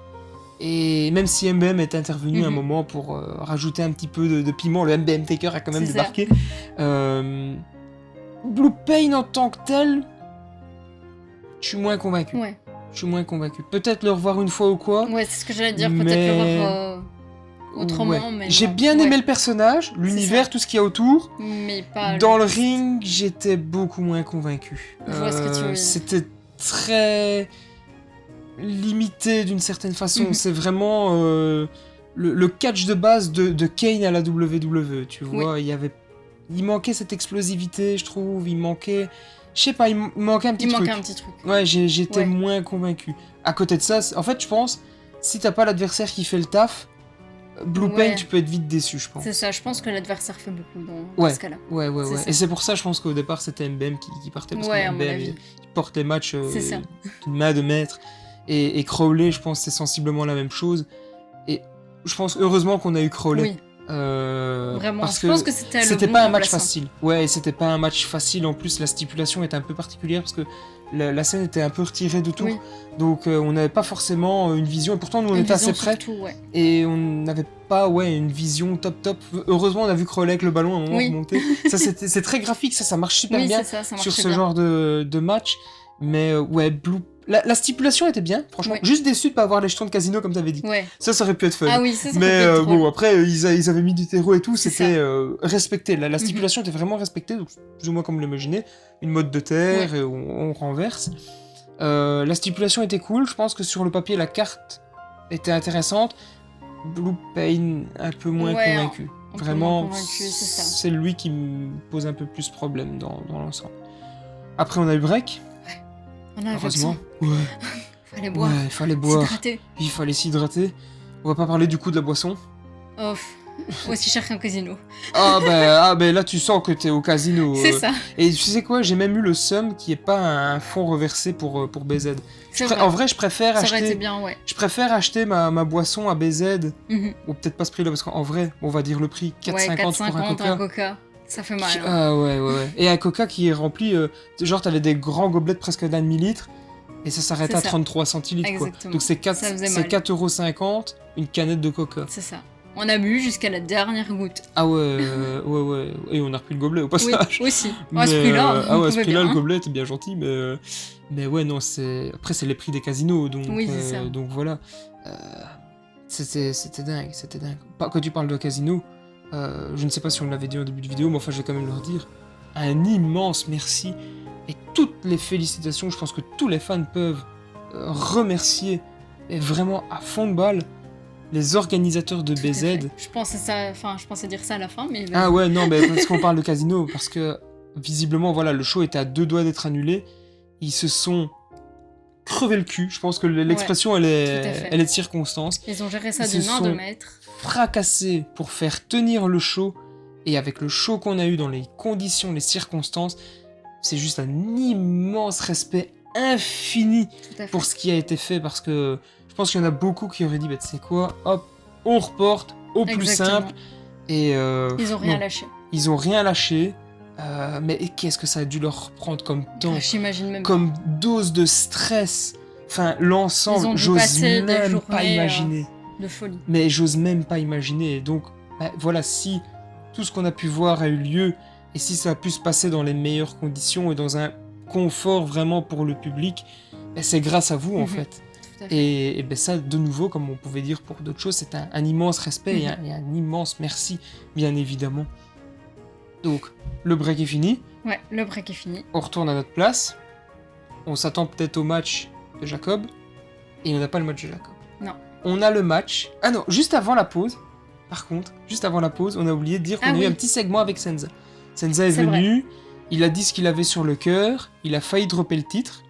et même si MBM est intervenu un moment pour rajouter un petit peu de piment, le MBM Taker a quand même débarqué. Blue Pain en tant que tel, je suis moins convaincu. Ouais. Je suis moins convaincu. Peut-être le revoir une fois ou quoi. Ouais, c'est ce que j'allais dire, peut-être le revoir autrement, ouais. mais j'ai non. bien aimé le personnage, l'univers, tout ce qu'il y a autour. Mais pas dans le ring, j'étais beaucoup moins convaincu. Je vois ce que tu veux dire. C'était très limité d'une certaine façon. C'est vraiment le catch de base de Kane à la WWE, tu vois. Il manquait cette explosivité, je trouve. Il manquait... Je sais pas, il manquait un petit truc. Ouais, j'étais moins convaincu. À côté de ça, en fait, je pense, si t'as pas l'adversaire qui fait le taf, Blue Pain, tu peux être vite déçu, je pense. C'est ça, je pense que l'adversaire fait beaucoup dans ce cas-là. Ouais. Et c'est pour ça, je pense qu'au départ, c'était MBM qui partait, parce que MBM, il porte les matchs d'une main de maître. Et Crowley, je pense, c'est sensiblement la même chose. Et je pense, heureusement qu'on a eu Crowley. Oui. Vraiment, parce je pense que c'était pas un match facile. Ouais, c'était pas un match facile. En plus, la stipulation était un peu particulière parce que la scène était un peu retirée de tout. Oui. Donc, on n'avait pas forcément une vision. Et pourtant, nous, on était assez près. Et on n'avait pas une vision top. Heureusement, on a vu Crowley avec le ballon à un moment remonter. Ça, c'est très graphique. Ça marche super bien sur ce genre de match. Mais La stipulation était bien, franchement. Juste déçu de pas avoir les jetons de casino comme t'avais dit. Ça aurait pu être fun. Ah oui, ça aurait pu être drôle. Bon, après, ils avaient mis du terreau et tout, c'était respecté. La stipulation était vraiment respectée, donc plus ou moins comme l'imaginez. Une mode de terre, et on renverse. La stipulation était cool, je pense que sur le papier, la carte était intéressante. Blue Pain, un peu moins convaincu. Vraiment, c'est lui qui me pose un peu plus problème dans l'ensemble. Après, on a eu break. Heureusement. Fallait boire. Il fallait boire. S'hydrater. Il fallait s'hydrater. On va pas parler du coup de la boisson. Moi aussi, je cherche un casino. Ben là, tu sens que t'es au casino. C'est ça. Et tu sais quoi, j'ai même eu le seum qui est pas un fonds reversé pour BZ. En vrai, je préfère ça acheter. aurait été bien, Je préfère acheter ma boisson à BZ. Ou peut-être pas ce prix-là, parce qu'en vrai, on va dire le prix 4,50 pour un Coca. Ça fait mal. Ouais. Et un Coca qui est rempli, genre t'avais des grands gobelets de presque d'un demi-litre, et ça s'arrête à 33 centilitres, quoi. Donc c'est 4,50€, une canette de Coca. C'est ça. On a bu jusqu'à la dernière goutte. Ah ouais. Et on a repris le gobelet au passage. Oui, aussi. À ce prix-là, à ce prix-là, le gobelet était bien gentil, mais ouais, non, c'est... Après, c'est les prix des casinos, donc, donc voilà. C'était dingue. Quand tu parles de casino... je ne sais pas si on l'avait dit au début de vidéo, mais enfin je vais quand même leur dire un immense merci et toutes les félicitations. Je pense que tous les fans peuvent remercier, et vraiment à fond de balle, les organisateurs de BZ. Je pensais dire ça à la fin, mais... Ah ouais, non, mais parce qu'on parle de casino, parce que visiblement, voilà, le show était à 2 doigts d'être annulé. Ils se sont crevé le cul. Je pense que l'expression, elle est de circonstance. Ils ont géré ça de main de maître. Fracassé pour faire tenir le show, et avec le show qu'on a eu dans les conditions, les circonstances, c'est juste un immense respect infini pour ce qui a été fait, parce que je pense qu'il y en a beaucoup qui auraient dit, tu sais quoi, hop, on reporte au plus simple, et ils ont rien lâché. Ils ont rien lâché, mais qu'est-ce que ça a dû leur prendre comme temps, j'imagine même comme dose de stress, enfin l'ensemble, j'ose même pas imaginer. De folie. Mais j'ose même pas imaginer. Donc, voilà, si tout ce qu'on a pu voir a eu lieu, et si ça a pu se passer dans les meilleures conditions et dans un confort vraiment pour le public, c'est grâce à vous, en fait. Et ça, de nouveau, comme on pouvait dire pour d'autres choses, c'est un immense respect et un immense merci, bien évidemment. Donc, le break est fini. Ouais, le break est fini. On retourne à notre place. on s'attend peut-être au match de Jacob, et on n'a pas le match de Jacob. Non. On a le match... Ah non, juste avant la pause, par contre, juste avant la pause, on a oublié de dire qu'on a eu un petit segment avec Senza. Senza est venu, il a dit ce qu'il avait sur le cœur, il a failli dropper le titre.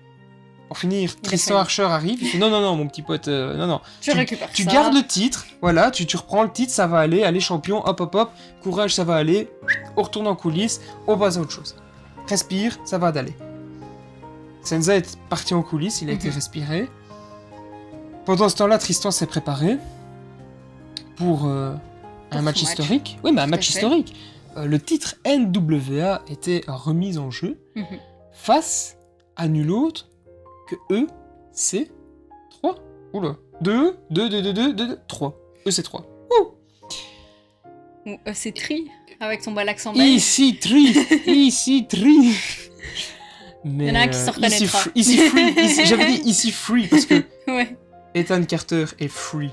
Pour finir, Tristan Archer arrive, il fait non, mon petit pote, non. Tu récupères tu ça. gardes le titre, voilà, tu reprends le titre, ça va aller, allez champion, hop, courage, ça va aller, on retourne en coulisses, on passe à autre chose. Respire, ça va d'aller. Senza est parti en coulisses, il a été respiré. Pendant ce temps-là, Tristan s'est préparé pour un match historique. Oui, mais un match historique. Le titre NWA était remis en jeu face à nul autre que EC3. Oula. 2, 3. EC3. Ou EC3, avec son bel accent belge. EC3. Mais il y en a un qui se reconnaîtra. J'avais dit Easy Free parce que Ouais. Ethan Carter est free.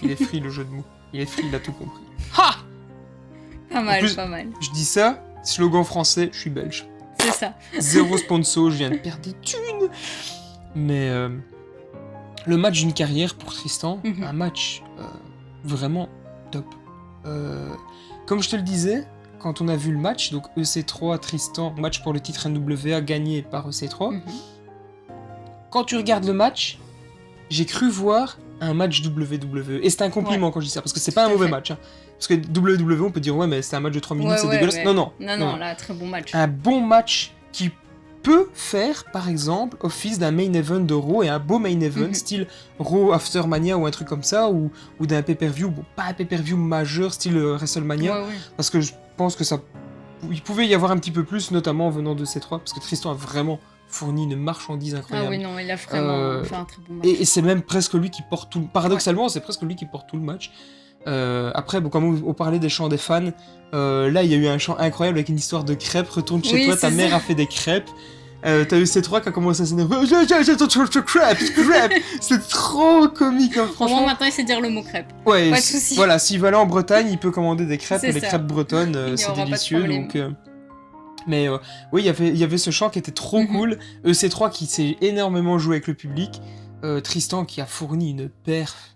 Il est free, le jeu de mots. Il est free, il a tout compris. Ha! Pas mal, plus, pas mal. Je dis ça, slogan français, je suis belge. C'est ça. Zéro sponsor, je viens de perdre des thunes. Mais le match d'une carrière pour Tristan, un match vraiment top. Comme je te le disais, quand on a vu le match, donc EC3, Tristan, match pour le titre NWA gagné par EC3, quand tu regardes le match, j'ai cru voir un match WWE. Et c'est un compliment quand je dis ça, parce que c'est pas un mauvais match. Hein. Parce que WWE, on peut dire, ouais, mais c'est un match de 3 minutes, c'est dégueulasse. Ouais. Non, là, très bon match. Un bon match qui peut faire, par exemple, office d'un main event de Raw, et un beau main event, style Raw After Mania ou un truc comme ça, ou d'un pay-per-view, bon, pas un pay-per-view majeur, style WrestleMania, parce que je pense que ça... Il pouvait y avoir un petit peu plus, notamment en venant de C3, parce que Tristan a vraiment fourni une marchandise incroyable. Ah oui, non, il a vraiment fait un très bon match. Et c'est même presque lui qui porte tout... Paradoxalement, c'est presque lui qui porte tout le match. Après, bon, comme on parlait des chants des fans, là, il y a eu un chant incroyable avec une histoire de crêpes. Retourne chez toi, ta mère a fait des crêpes. T'as eu C3 qui a commencé à s'énerver. Crêpes. C'est trop comique, hein, franchement. Au moins, maintenant, il sait dire le mot crêpe. Ouais, pas de soucis. Voilà, s'il va aller en Bretagne, il peut commander des crêpes. Et les crêpes bretonnes, c'est délicieux. Donc, mais oui, il y avait ce chant qui était trop cool. EC3 qui s'est énormément joué avec le public. Tristan qui a fourni une perf.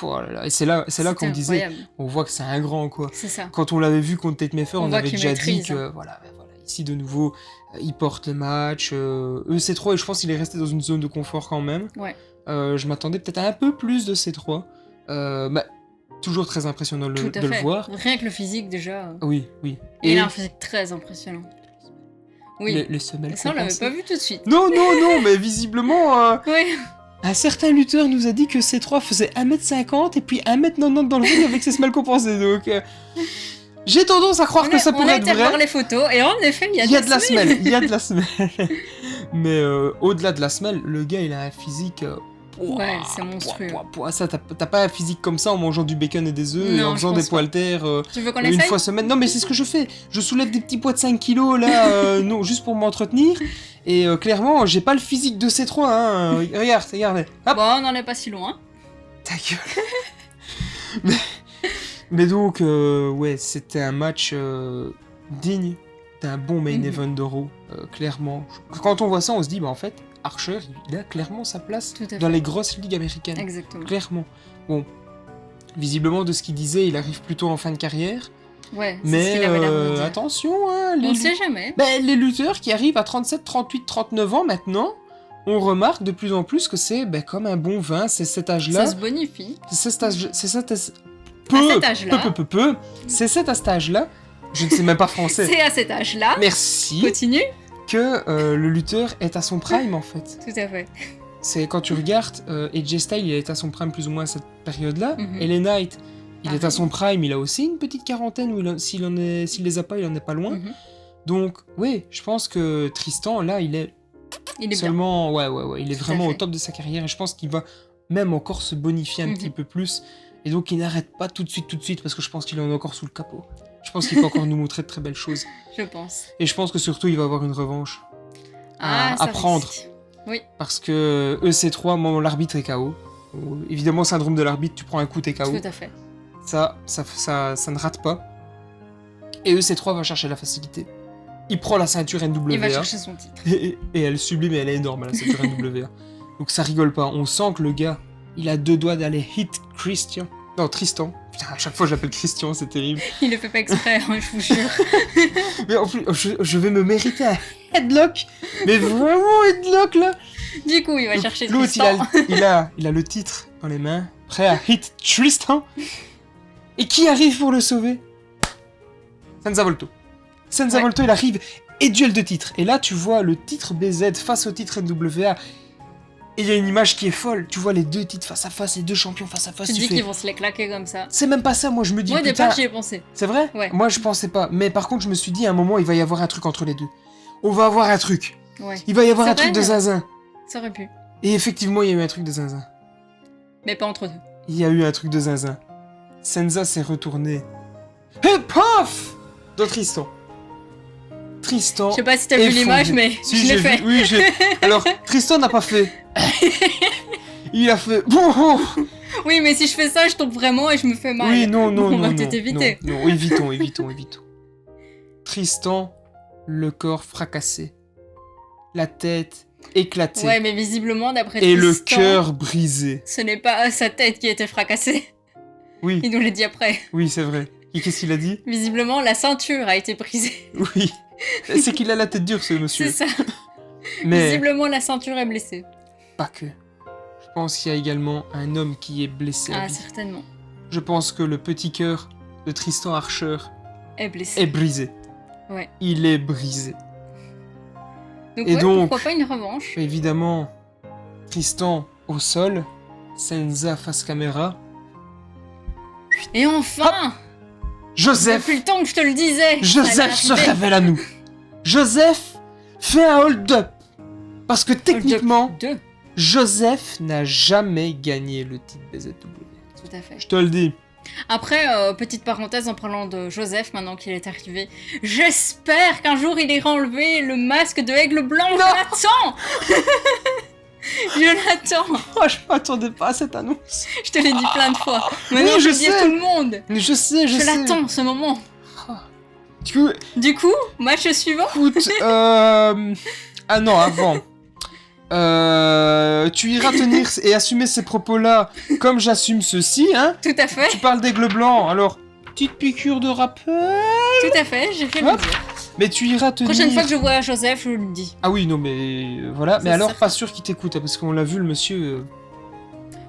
Oh là là. Et c'est là qu'on disait, on voit que c'est un grand, quoi. C'est ça. Quand on l'avait vu contre Tate Mayfer, on avait déjà dit que voilà, ici de nouveau, il porte le match. EC3, et je pense qu'il est resté dans une zone de confort quand même. Ouais. Je m'attendais peut-être à un peu plus de C3. Toujours très impressionnant de le voir. Rien que le physique déjà. Oui. Et il a un physique très impressionnant. Oui. Les semelles. Ça, on l'avait pas vu tout de suite. Non, mais visiblement. Oui. Un certain lutteur nous a dit que C3 faisait 1m50 et puis 1m90 dans le ring avec ses semelles compensées. Donc, j'ai tendance à croire que ça pourrait être vrai. On a été voir les photos et en effet, il y a de la semelle. Il y a de la semelle. Mais au-delà de la semelle, le gars, il a un physique... ouais, c'est monstrueux. Ça, t'as pas un physique comme ça en mangeant du bacon et des œufs et en faisant des poids haltères tu veux qu'on une fois semaine. Non, mais c'est ce que je fais. Je soulève des petits poids de 5 kilos là, non, juste pour m'entretenir. Et clairement, j'ai pas le physique de C3. Hein. Regarde. Hop. Bon, on n'en est pas si loin. Ta gueule. mais donc, ouais, c'était un match digne d'un bon main event d'Euro, clairement. Quand on voit ça, on se dit, bah en fait, Archer, il a clairement sa place dans les grosses ligues américaines. Exactement. Clairement. Bon, visiblement, de ce qu'il disait, il arrive plutôt en fin de carrière. Ouais, mais c'est ce qu'il avait l'air de dire. Attention, hein, on ne sait jamais. Les lutteurs qui arrivent à 37, 38, 39 ans maintenant, on remarque de plus en plus que c'est comme un bon vin, c'est cet âge-là. Ça se bonifie. C'est cet âge-là. C'est à cet âge-là. Je ne sais même pas français. C'est à cet âge-là. Merci. Continue. Que le lutteur est à son prime en fait. Tout à fait. C'est quand tu regardes AJ Styles, il est à son prime plus ou moins à cette période-là. LA Knight, il est à son prime, il a aussi une petite quarantaine, s'il les a pas, il en est pas loin. Donc, oui, je pense que Tristan, là, il est seulement... bien. Ouais, il est vraiment au top de sa carrière, et je pense qu'il va même encore se bonifier un petit peu plus, et donc il n'arrête pas tout de suite, parce que je pense qu'il en est encore sous le capot. Je pense qu'il peut encore nous montrer de très belles choses. Je pense. Et je pense que surtout, il va avoir une revanche à prendre. Risque. Oui. Parce que EC3, l'arbitre est KO. Évidemment, syndrome de l'arbitre, tu prends un coup, t'es KO. Tout à fait. Ça ne rate pas. Et EC3 va chercher la facilité. il prend la ceinture NWA. Il va chercher son titre. Et elle est sublime et elle est énorme, la ceinture NWA. Donc ça rigole pas. On sent que le gars, il a 2 doigts d'aller hit Christian. Non, Tristan. Putain, à chaque fois je l'appelle Christian, c'est terrible. Il le fait pas exprès, hein, je vous jure. Mais en plus, je vais me mériter un headlock. Mais vraiment headlock là. Du coup, il va chercher L'autre, Tristan. il a le titre dans les mains, prêt à hit Tristan. Et qui arrive pour le sauver? Senza Volto. Senza Ouais. Volto, il arrive et duel de titre. Et là, tu vois le titre BZ face au titre NWA. Et il y a une image qui est folle. Tu vois les 2 titres face à face, les 2 champions face à face. Tu te Tu dis fais... qu'ils vont se les claquer comme ça. C'est même pas ça, moi je me dis Moi, au putain... départ, j'y ai pensé. C'est vrai? Ouais. Moi je pensais pas. Mais par contre, je me suis dit à un moment, il va y avoir un truc entre les deux. On va avoir un truc. Ouais. Il va y avoir C'est un truc vrai, de zinzin. Ça aurait pu. Et effectivement, il y a eu un truc de zinzin. Mais pas entre deux. Il y a eu un truc de zinzin. Senza s'est retourné. Et paf! Dans Tristan. Tristan. Je sais pas si t'as est vu l'image, fondu. mais Si, je l'ai j'ai fait. vu, oui, j'ai. Alors, Tristan n'a pas fait. Il a fait. Oui, mais si je fais ça, je tombe vraiment et je me fais mal. Oui, non, non, On non. va non, peut-être éviter. Non, évitons. Tristan, le corps fracassé. La tête éclatée. Ouais, mais visiblement, d'après et le Tristan, cœur brisé. ce n'est pas sa tête qui a été fracassée. Oui, Il nous l'a dit après. oui, c'est vrai. Et qu'est-ce qu'il a dit? Visiblement, la ceinture a été brisée. Oui. C'est qu'il a la tête dure, ce monsieur. C'est ça. Mais Visiblement, la ceinture est blessée. pas que. Je pense qu'il y a également un homme qui est blessé à Ah, vie. certainement. Je pense que le petit cœur de Tristan Archer Est blessée. est brisé. Ouais. Il est brisé. Donc, et ouais, donc- pourquoi pas une revanche? Évidemment, Tristan au sol, Senza face caméra. Et enfin Joseph, Depuis le temps que je te le disais. Joseph se ça allait arriver. révèle à nous. Joseph fait un hold-up. Parce que techniquement, Deux. Joseph n'a jamais gagné le titre BZW. Tout à fait. Je te le dis. Après, petite parenthèse en parlant de Joseph, maintenant qu'il est arrivé, j'espère qu'un jour il ira enlever le masque de Aigle Blanc. Je l'attends. Je l'attends. Oh, je m'attendais pas à cette annonce. Je te l'ai dit plein de fois. Maintenant, Oui, je je le dis à sais. tout le monde. Mais je sais. Je l'attends, ce moment. Du coup, Du coup, match suivant. écoute, ah non, avant. Tu iras tenir et assumer ces propos-là comme j'assume ceci, hein. Tout à fait. Tu parles d'aigle blanc, alors petite piqûre de rappel. Tout à fait, j'ai fait le Hop. dire. Mais tu iras tenir. Prochaine fois que je vois Joseph, je le dis. Ah oui, non, mais voilà. C'est Mais alors, certain. pas sûr qu'il t'écoute, hein, parce qu'on l'a vu, le monsieur.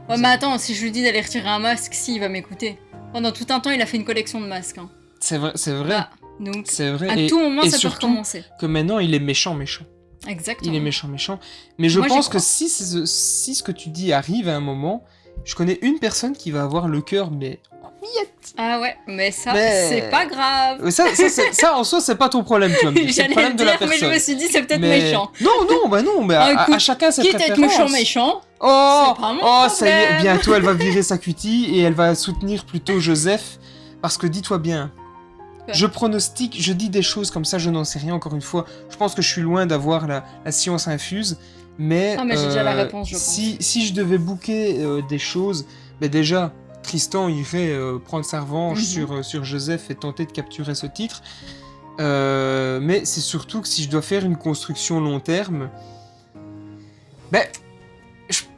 Ouais, mais attends, si je lui dis d'aller retirer un masque, si, il va m'écouter. Pendant tout un temps, il a fait une collection de masques. Hein. C'est vrai, c'est vrai. Bah, donc, C'est vrai. à et, tout moment, et ça peut surtout recommencer. que maintenant, il est méchant. Exactement. Il est méchant. Mais je Moi, j'y pense que crois. si ce que tu dis arrive à un moment, je connais une personne qui va avoir le cœur, mais en miettes. Ah ouais, mais ça, Mais- c'est pas grave. Ça, en soi, c'est pas ton problème, tu vas me dire. C'est le J'allais problème le de la dire, mais je personne. me suis dit, c'est peut-être Mais- méchant. Non, mais Ah, écoute, à chacun ses Quitte à être préférences. méchant, Oh, c'est pas mon ça y est, problème. bientôt elle va virer sa cutie et elle va soutenir plutôt Joseph. Parce que dis-toi bien, Quoi je pronostique, je dis des choses comme ça, je n'en sais rien encore une fois. Je pense que je suis loin d'avoir la science infuse. Mais, Ah, mais j'ai déjà la réponse, je pense. si je devais booker des choses, ben déjà, Tristan irait prendre sa revanche sur Joseph et tenter de capturer ce titre. Mais c'est surtout que si je dois faire une construction long terme, ben,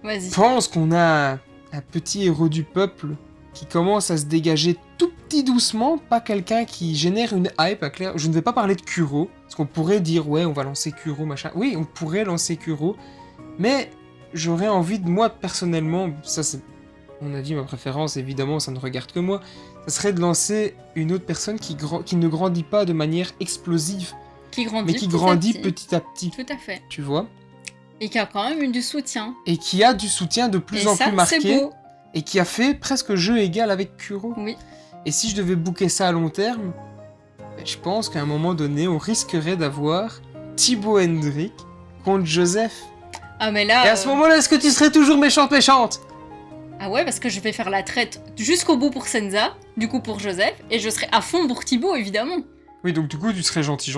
vas-y. je pense qu'on a un petit héros du peuple qui commence à se dégager tout petit doucement, pas quelqu'un qui génère une hype, à clair. Je ne vais pas parler de Kuro, parce qu'on pourrait dire ouais, on va lancer Kuro, machin. Oui, on pourrait lancer Kuro, mais j'aurais envie de, moi personnellement, ça c'est mon avis, ma préférence, évidemment, ça ne regarde que moi, ça serait de lancer une autre personne qui ne grandit pas de manière explosive, Qui grandit mais qui petit à grandit petit. petit à petit, Tout à fait. tu vois, Et qui a quand même eu du soutien. et qui a du soutien de plus Et en ça, plus marqué. c'est beau. Et qui a fait presque jeu égal avec Kuro. Oui. Et si je devais booker ça à long terme, ben, je pense qu'à un moment donné, on risquerait d'avoir Thibaut Hendrick contre Joseph. Ah, mais là. Et à ce moment-là, est-ce que tu serais toujours méchante? Ah ouais, parce que je vais faire la traite jusqu'au bout pour Senza, du coup pour Joseph, et je serai à fond pour Thibaut, évidemment. Oui, donc du coup, tu serais gentil.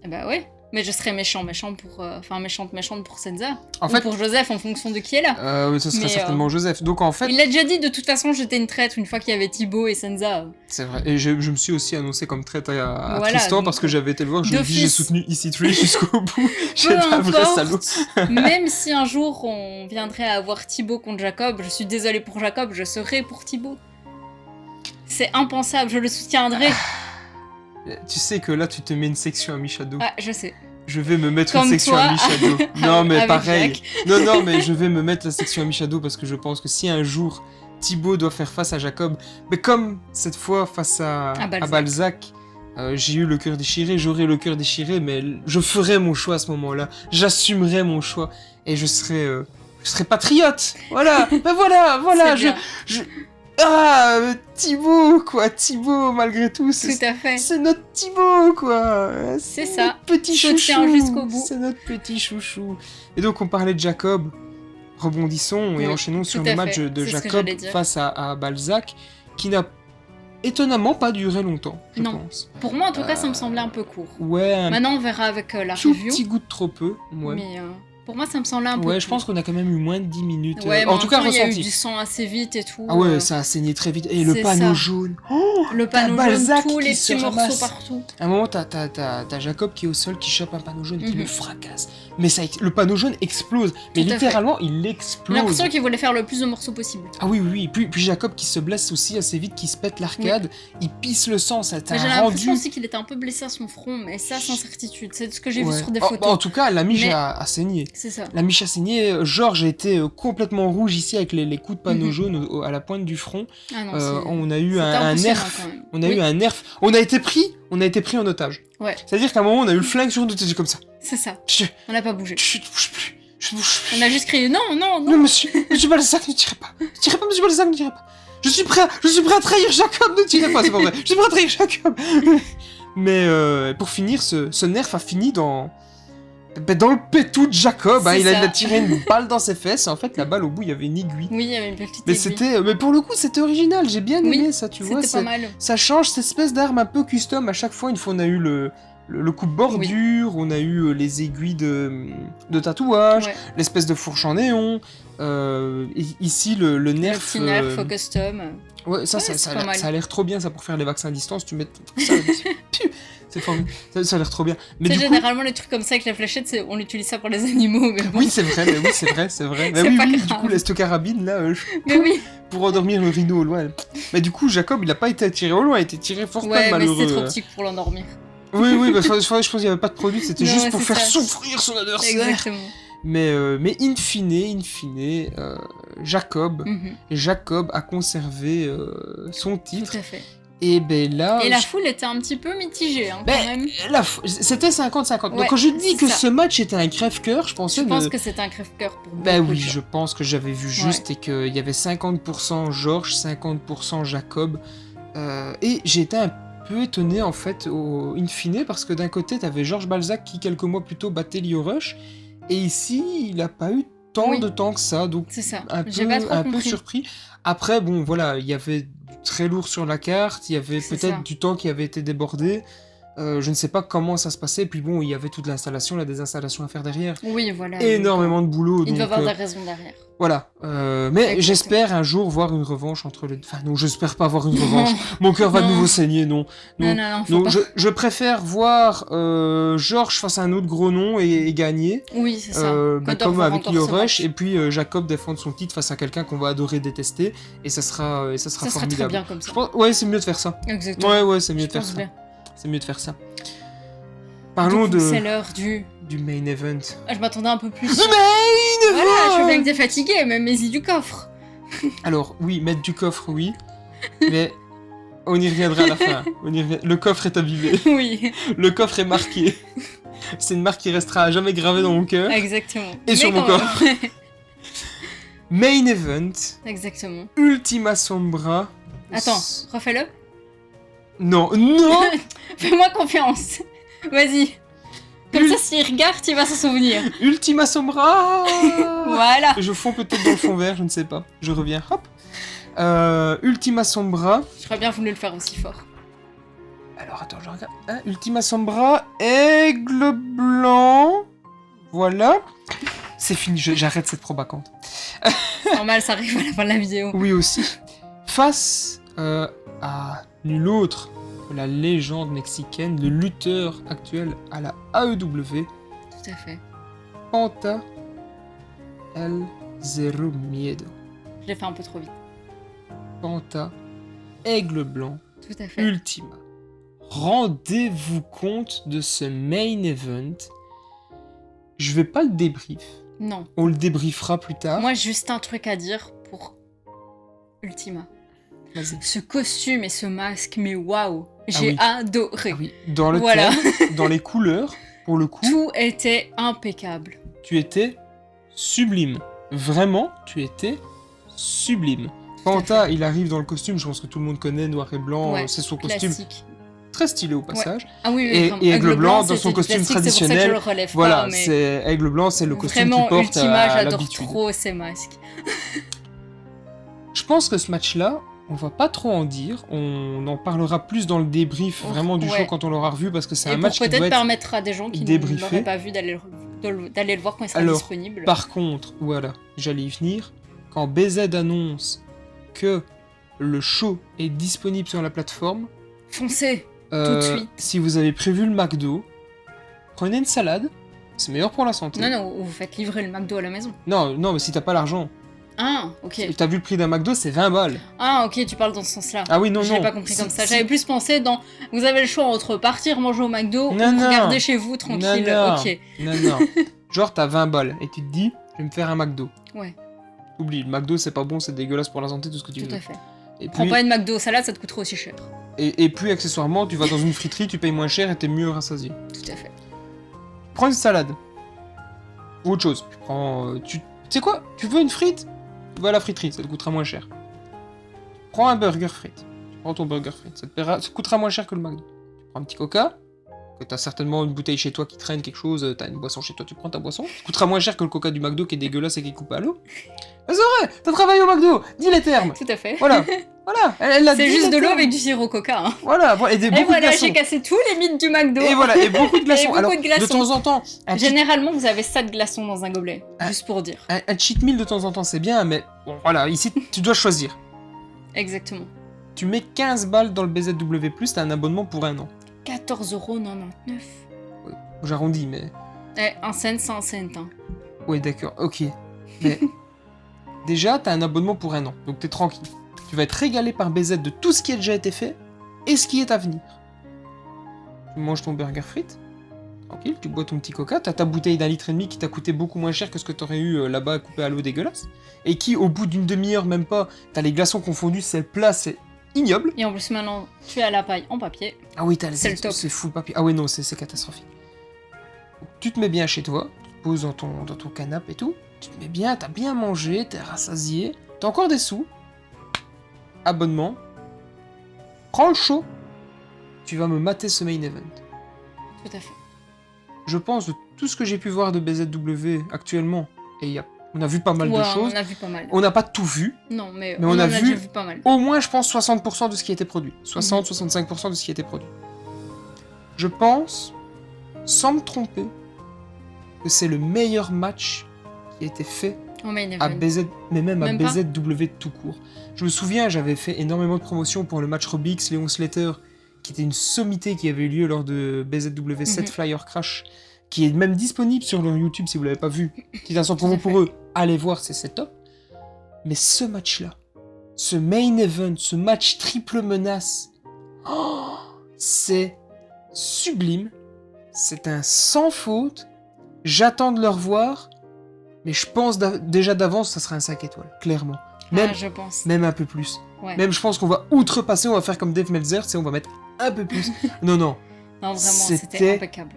Eh bah ouais. Mais je serais méchante pour... Enfin, méchante pour Senza. En Ou fait, pour Joseph, en fonction de qui est là. ce serait Mais, certainement Joseph. Donc en fait, Il l'a déjà dit, de toute façon, j'étais une traître une fois qu'il y avait Thibaut et Senza. c'est vrai. Et je me suis aussi annoncé comme traître à Voilà, Tristan donc, parce que j'avais été le voir. Je lui ai dit, j'ai d'office. soutenu EC3 jusqu'au bout. J'ai Peu un vrai salaud. importe, même si un jour on viendrait à avoir Thibaut contre Jacob, je suis désolée pour Jacob, je serai pour Thibaut. C'est impensable, je le soutiendrai. Tu sais que là, tu te mets une section à Mishado. Ah, je sais. Je vais me mettre Comme une section toi, à Mishado. Non, mais avec pareil. Jack. Non, mais je vais me mettre la section à Mishado parce que je pense que si un jour Thibaut doit faire face à Jacob, mais comme cette fois face à Balzac, j'ai eu le cœur déchiré, j'aurai le cœur déchiré, mais je ferai mon choix à ce moment-là. J'assumerai mon choix et je serai patriote. Voilà. Ben voilà. C'est bien. Thibaut, quoi, Thibaut, malgré tout, Tout à fait. c'est notre Thibaut, quoi. C'est ça. Notre petit Je tiens chouchou. jusqu'au bout. C'est notre petit chouchou. Et donc, on parlait de Jacob. Rebondissons et Oui, enchaînons sur tout le à match fait. de C'est ce que Jacob j'allais dire. face à Balzac, qui n'a étonnamment pas duré longtemps, je Non. pense. Pour moi, en tout cas, ça me semblait un peu court. Ouais, un Maintenant, on verra avec la tout review. petit goût de trop peu. Ouais, Mais pour moi, ça me semblait un peu ouais, court. je pense qu'on a quand même eu moins de 10 minutes. Ouais, mais en tout cas, il y a eu ressenti. du sang assez vite et tout. Ah ouais, ça a saigné très vite. Et le c'est panneau ça. jaune. Oh, Le panneau jaune, Balzac tous qui les se petits morceaux ramasse. partout. À un moment, t'as Jacob qui est au sol, qui chope un panneau jaune, qui Mhm. le fracasse. Mais le panneau jaune explose. Mais Tout à littéralement, il J'ai explose. l'impression qu'il voulait faire le plus de morceaux possible. Ah oui. Puis Jacob qui se blesse aussi assez vite, qui se pète l'arcade, il pisse le sang, ça t'a Mais j'ai rendu... l'impression aussi qu'il était un peu blessé à son front, mais ça sans certitude. C'est ce que j'ai vu Ouais. sur des En photos. tout cas, la miche Mais- a saigné. C'est ça. La miche a saigné. Georges a été complètement rouge ici avec les coups de panneau Mhm. jaune à la pointe du front. Ah non, On a eu c'était un impressionnant nerf. quand même. On a Oui, eu un nerf. On a été pris en otage. Ouais, C'est-à-dire qu'à un moment, on a eu le flingue sur nous, t'étais comme ça. c'est ça. Chut, On n'a pas bougé. chut, bouge plus. Je bouge plus. On a juste crié non, non, non. Non, monsieur Balzac, ne tirez pas. Ne tirez pas, monsieur Balzac, ne tirez pas. Je suis prêt à trahir Jacob, ne tirez pas, c'est pas vrai. Je suis prêt à trahir Jacob. Mais pour finir, ce nerf a fini dans le pétou de Jacob. Hein. C'est Il a ça. tiré une balle dans ses fesses. Et en fait, la balle, au bout, il y avait une aiguille. Oui, il y avait une petite Mais aiguille. mais pour le coup, c'était original. J'ai bien Oui, aimé ça, tu vois. C'était pas mal. Ça change cette espèce d'arme un peu custom à chaque fois. Une fois, on a eu le coup de bordure, on a eu les aiguilles de tatouage, Ouais. l'espèce de fourche en néon. Ici, le Le nerf. petit nerf au custom. Ouais, ça, Ouais, ça, c'est ça, pas mal. ça a l'air trop bien, ça, pour faire les vaccins à distance. Tu mets ça, piou, c'est formidable. Ça a l'air trop bien. Mais C'est du coup, généralement les trucs comme ça avec la fléchette, on utilise ça pour les animaux, mais bon. oui, c'est vrai, mais oui, c'est vrai. Mais C'est oui, pas du grave. coup, cette carabine là, Mais oui. pour endormir le rhino au loin. Mais du coup, Jacob, il a pas été tiré au loin, il a été tiré fort Ouais, mais malheureux. c'était trop petit pour l'endormir. Oui, parce que je pense qu'il n'y avait pas de produit, c'était Non, juste ouais, pour c'est faire ça. souffrir son adversaire. Exactement. Mais in fine, Mhm. Jacob a conservé son titre. Tout à fait. Et ben là, Et la foule était un petit peu mitigée, hein, quand même. c'était 50-50. Ouais, Donc quand je dis c'est que ça. ce match était un crève-cœur, je pensais... Je pense que c'est un crève-cœur pour beaucoup Ben de oui, gens. je pense que j'avais vu juste et qu'il y avait 50% Georges, 50% Jacob. Et j'ai été un peu étonné en fait au in fine parce que d'un côté t'avais Georges Balzac qui quelques mois plus tôt battait Lio Rush et ici il a pas eu tant Oui. de temps que ça, donc C'est ça. un J'ai pas trop peu compris. surpris. Après bon voilà, il y avait du très lourd sur la carte, il y avait C'est peut-être ça. du temps qui avait été débordé. Je ne sais pas comment ça se passait, puis bon il y avait toute l'installation, la désinstallation à faire derrière. Oui, voilà. Énormément de boulot. Il donc, doit avoir des raisons derrière. voilà, mais Exactement. j'espère un jour voir une revanche entre les deux. Enfin, non, j'espère pas voir une revanche. Mon cœur va de Non. nouveau saigner, non. Non, faut Non, pas. je préfère voir Georges face à un autre gros nom et gagner. Oui, c'est ça. Que de Comme revoir avec encore Lio ce Rush, match. et puis Jacob défendre son titre face à quelqu'un qu'on va adorer détester, et ça sera Ça serait très formidable. bien comme ça. Je pense, ouais, c'est mieux de faire ça. Exactement. Ouais, c'est mieux Je de faire pense ça. bien. C'est mieux de faire ça. Parlons Du coup, c'est l'heure du... du main event. Ah, je m'attendais un peu plus. The main Voilà, je suis event bien que t'es fatigué, mais mets-y du coffre. Alors, oui, mettre du coffre, oui. Mais on y reviendra à la fin. Le coffre est abîmé. Oui, Le coffre est marqué. C'est une marque qui restera à jamais gravée dans mon cœur. exactement. Et sur Mais mon quand corps. même. Main event, Exactement. Ultima Sombra. Attends, refais-le. Non. Fais-moi confiance. Vas-y. Comme ça, s'il regarde, il va s'en souvenir. Ultima Sombra. Voilà. Je fonds peut-être dans le fond vert, je ne sais pas. Je reviens, hop. Ultima Sombra. J'aurais bien voulu le faire aussi fort. Alors, attends, je regarde. Ultima Sombra, aigle blanc. Voilà. C'est fini, j'arrête cette propagande. Normal, ça arrive à la fin de la vidéo. Oui, aussi. Face à nul autre que la légende mexicaine, le lutteur actuel à la AEW, Tout à fait. Panta El Zero Miedo. Je l'ai fait un peu trop vite. Panta, aigle blanc, Tout à fait. Ultima. Rendez-vous compte de ce main event. Je vais pas le débrief. Non. On le débriefera plus tard. Moi, juste un truc à dire pour Ultima. Vas-y. Ce costume et ce masque, mais waouh, Ah j'ai oui. adoré. Ah oui. Dans le Voilà. thème, dans les couleurs, pour le coup, Tout était impeccable. tu étais sublime. Vraiment, tu étais sublime. Panta, il arrive dans le costume, je pense que tout le monde connaît, noir et blanc, Ouais, c'est son costume Classique. très stylé au passage. Ah oui, Et- vraiment. et Aigle Blanc dans c'était son du costume classique, c'est pour ça que traditionnel. je le relève Voilà, pas, mais c'est aigle blanc, c'est le costume vraiment, qu'il porte Ultima, à j'adore l'habitude. trop ces masques. Je pense que ce match-là, on va pas trop en dire, on en parlera plus dans le débrief vraiment du Ouais. show quand on l'aura revu parce que c'est Et un pour match qui doit peut-être être... permettre à des gens qui ne débriefé. l'auraient pas vu d'aller le voir quand il sera Alors, disponible. Par contre, voilà, j'allais y venir, quand BZ annonce que le show est disponible sur la plateforme, Foncez. Tout de suite. si vous avez prévu le McDo, prenez une salade, c'est meilleur pour la santé. Non, non, vous faites livrer le McDo à la maison. Non, non, mais si t'as pas l'argent, Ah, ok. t'as vu le prix d'un McDo, c'est 20 balles. Ah, ok, tu parles dans ce sens-là. Ah oui, non, Je non. l'ai pas compris comme ça. Si- J'avais plus pensé dans. Vous avez le choix entre partir manger au McDo Non, ou non. regarder chez vous tranquille. Non, non. Ok. Non, non. Genre, t'as 20 balles et tu te dis, je vais me faire un McDo. Ouais, Oublie, le McDo, c'est pas bon, c'est dégueulasse pour la santé, tout ce que tu tout veux. à fait. Et Prends puis, pas une McDo salade, ça te coûtera aussi cher. et puis, accessoirement, tu vas dans une friterie, tu payes moins cher et t'es mieux rassasié. Tout à fait. Prends une salade. Ou autre chose. Tu sais quoi? Tu veux une frite? Tu vas à la friterie, ça te coûtera moins cher. Prends un burger frites. Tu prends ton burger frites. Ça te coûtera moins cher que le McDo. Tu prends un petit coca. Que t'as certainement une bouteille chez toi qui traîne quelque chose, t'as une boisson chez toi, tu prends ta boisson. Ça coûtera moins cher que le coca du McDo qui est dégueulasse et qui est coupé à l'eau. Mais c'est vrai, t'as travaillé au McDo, dis les termes. Tout à fait. Voilà, voilà, elle l'a dit. C'est juste les de l'eau termes. avec du sirop coca. Hein. Voilà, et Et beaucoup de voilà, glaçons. j'ai cassé tous les mythes du McDo. Et voilà, et beaucoup de glaçons. beaucoup Alors, de glaçons. de temps en temps, un petit Généralement, vous avez 7 glaçons dans un gobelet. Ah. Juste pour dire. un cheat meal de temps en temps, c'est bien, mais bon, voilà, ici, tu dois choisir. Exactement. Tu mets 15 balles dans le BZW+, t'as un abonnement pour un an. 14,99€. J'arrondis, mais... Un cent, c'est un cent. Hein. Ouais, d'accord, ok. Mais déjà, t'as un abonnement pour un an, donc t'es tranquille. Tu vas être régalé par BZ de tout ce qui a déjà été fait et ce qui est à venir. Tu manges ton burger frites, tranquille, tu bois ton petit coca, t'as ta bouteille d'1,5 litre qui t'a coûté beaucoup moins cher que ce que t'aurais eu là-bas coupé à l'eau dégueulasse, et qui, au bout d'une demi-heure, même pas, t'as les glaçons confondus, c'est plat, c'est ignoble. Et en plus, maintenant, tu es à la paille en papier. Ah oui, C'est le top. c'est full papier. Ah ouais, non, c'est catastrophique. Tu te mets bien chez toi, tu te poses dans ton canapé et tout, tu te mets bien, t'as bien mangé, t'es rassasié, t'as encore des sous, abonnement, prends le show, tu vas me mater ce main event. Tout à fait. Je pense de tout ce que j'ai pu voir de BZW actuellement, et on a vu pas mal de Ouais, choses, on a vu pas mal. on n'a pas tout vu, Non, mais on on a en vu- déjà vu pas mal. au moins je pense 60% de ce qui a été produit, 60-65% de ce qui a été produit. Je pense, sans me tromper, que c'est le meilleur match qui a été fait En main à event. BZ, mais même à Même pas BZW tout court. Je me souviens, j'avais fait énormément de promotions pour le match Robix, Léon Slater, qui était une sommité qui avait eu lieu lors de BZW 7 Flyer Crash, qui est même disponible sur leur YouTube si vous l'avez pas vu. Petit instant promo pour eux, allez voir, c'est top. Mais ce match-là, ce main event, ce match triple menace, oh, c'est sublime, c'est un sans faute. J'attends de le revoir, mais je pense déjà d'avance ça sera un 5 étoiles, clairement. Même, Ah, je pense. même un peu plus. Ouais. Même je pense qu'on va outrepasser, on va faire comme Dave Meltzer, on va mettre un peu plus. Non, non, Non, vraiment, c'était- c'était impeccable.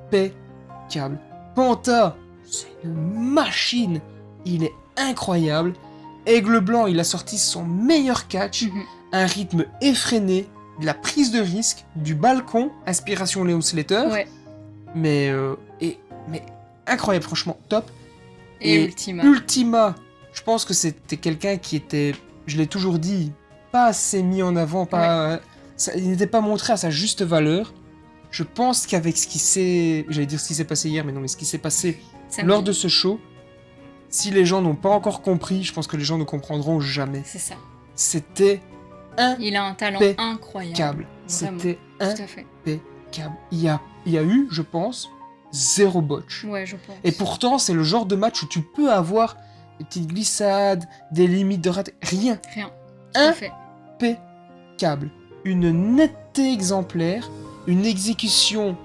impeccable. Panta, c'est une machine, il est incroyable. Aigle Blanc, il a sorti son meilleur catch, Mhm. un rythme effréné, de la prise de risque, du balcon, inspiration Léon Slater. Ouais. Mais incroyable, franchement, top. Et Ultima. Ultima, je pense que c'était quelqu'un qui était, je l'ai toujours dit, pas assez mis en avant, pas. il n'était pas montré à sa juste valeur. Je pense qu'avec ce qui s'est... J'allais dire ce qui s'est passé hier, mais non, mais ce qui s'est passé Samedi. lors de ce show, si les gens n'ont pas encore compris, je pense que les gens ne comprendront jamais. C'est ça. C'était Il a un talent incroyable. impeccable. Vraiment. C'était Tout à fait. impeccable. Il y a eu, je pense, 0 botch. Ouais, je pense. Et pourtant, c'est le genre de match où tu peux avoir des petites glissades, des limites de raté. Rien. Rien. Tout à fait. Impeccable. Une netteté exemplaire, une exécution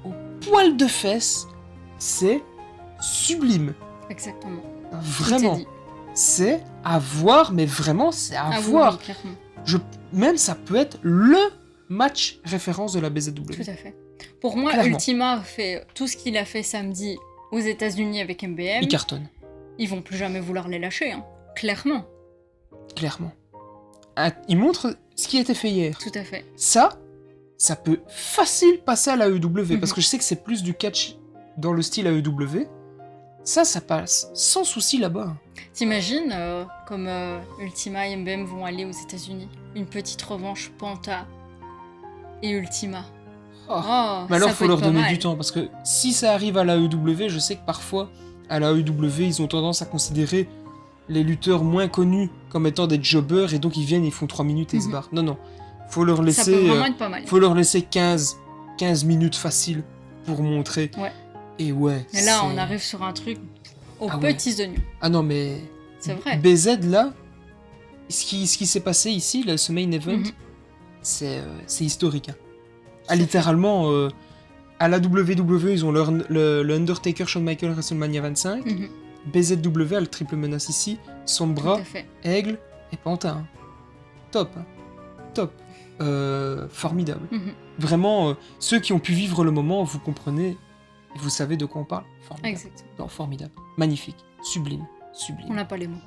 au poil de fesses. C'est sublime. Exactement. Vraiment. Tout est dit. C'est à voir, mais vraiment, c'est à Ah oui, voir. oui, clairement. Même ça peut être le match référence de la BZW. Tout à fait. Pour moi, Clairement. Ultima fait tout ce qu'il a fait samedi aux États-Unis avec MBM. Il cartonne, Ils vont plus jamais vouloir les lâcher, hein. Clairement. clairement. Il montre ce qui a été fait hier. Tout à fait. Ça peut facile passer à l'AEW, parce Mhm. que je sais que c'est plus du catch dans le style AEW. Ça passe sans souci là-bas. T'imagines comme Ultima et MBM vont aller aux États-Unis, une petite revanche Panta et Ultima. Oh. Oh, Mais alors, ça faut peut leur être pas donner mal. du temps, parce que si ça arrive à l'AEW, je sais que parfois, à l'AEW, ils ont tendance à considérer les lutteurs moins connus comme étant des jobbers, et donc ils viennent, ils font 3 minutes et ils se Mhm. barrent. Non, faut leur Ça peut laisser, vraiment être pas mal. faut leur laisser 15 minutes faciles pour montrer. Ouais. Et ouais. Et là, c'est- on arrive sur un truc aux Ah ouais. petits oignons. Ah non, mais. C'est vrai. BZ là, ce qui s'est passé ici, là, ce main event, Mhm. c'est historique. Hein. Ah, Tout à fait. littéralement, à la WWE, ils ont le Undertaker Shawn Michaels WrestleMania 25. Mhm. BZW a le triple menace ici, Tout Sombra, à fait. Aigle et Pantin. Hein. Top. Hein. Top. Formidable. Mhm. Vraiment, ceux qui ont pu vivre le moment, vous comprenez, et vous savez de quoi on parle. Formidable. Exactement. Non, formidable. Magnifique. Sublime. On Sublime. n'a pas les mots.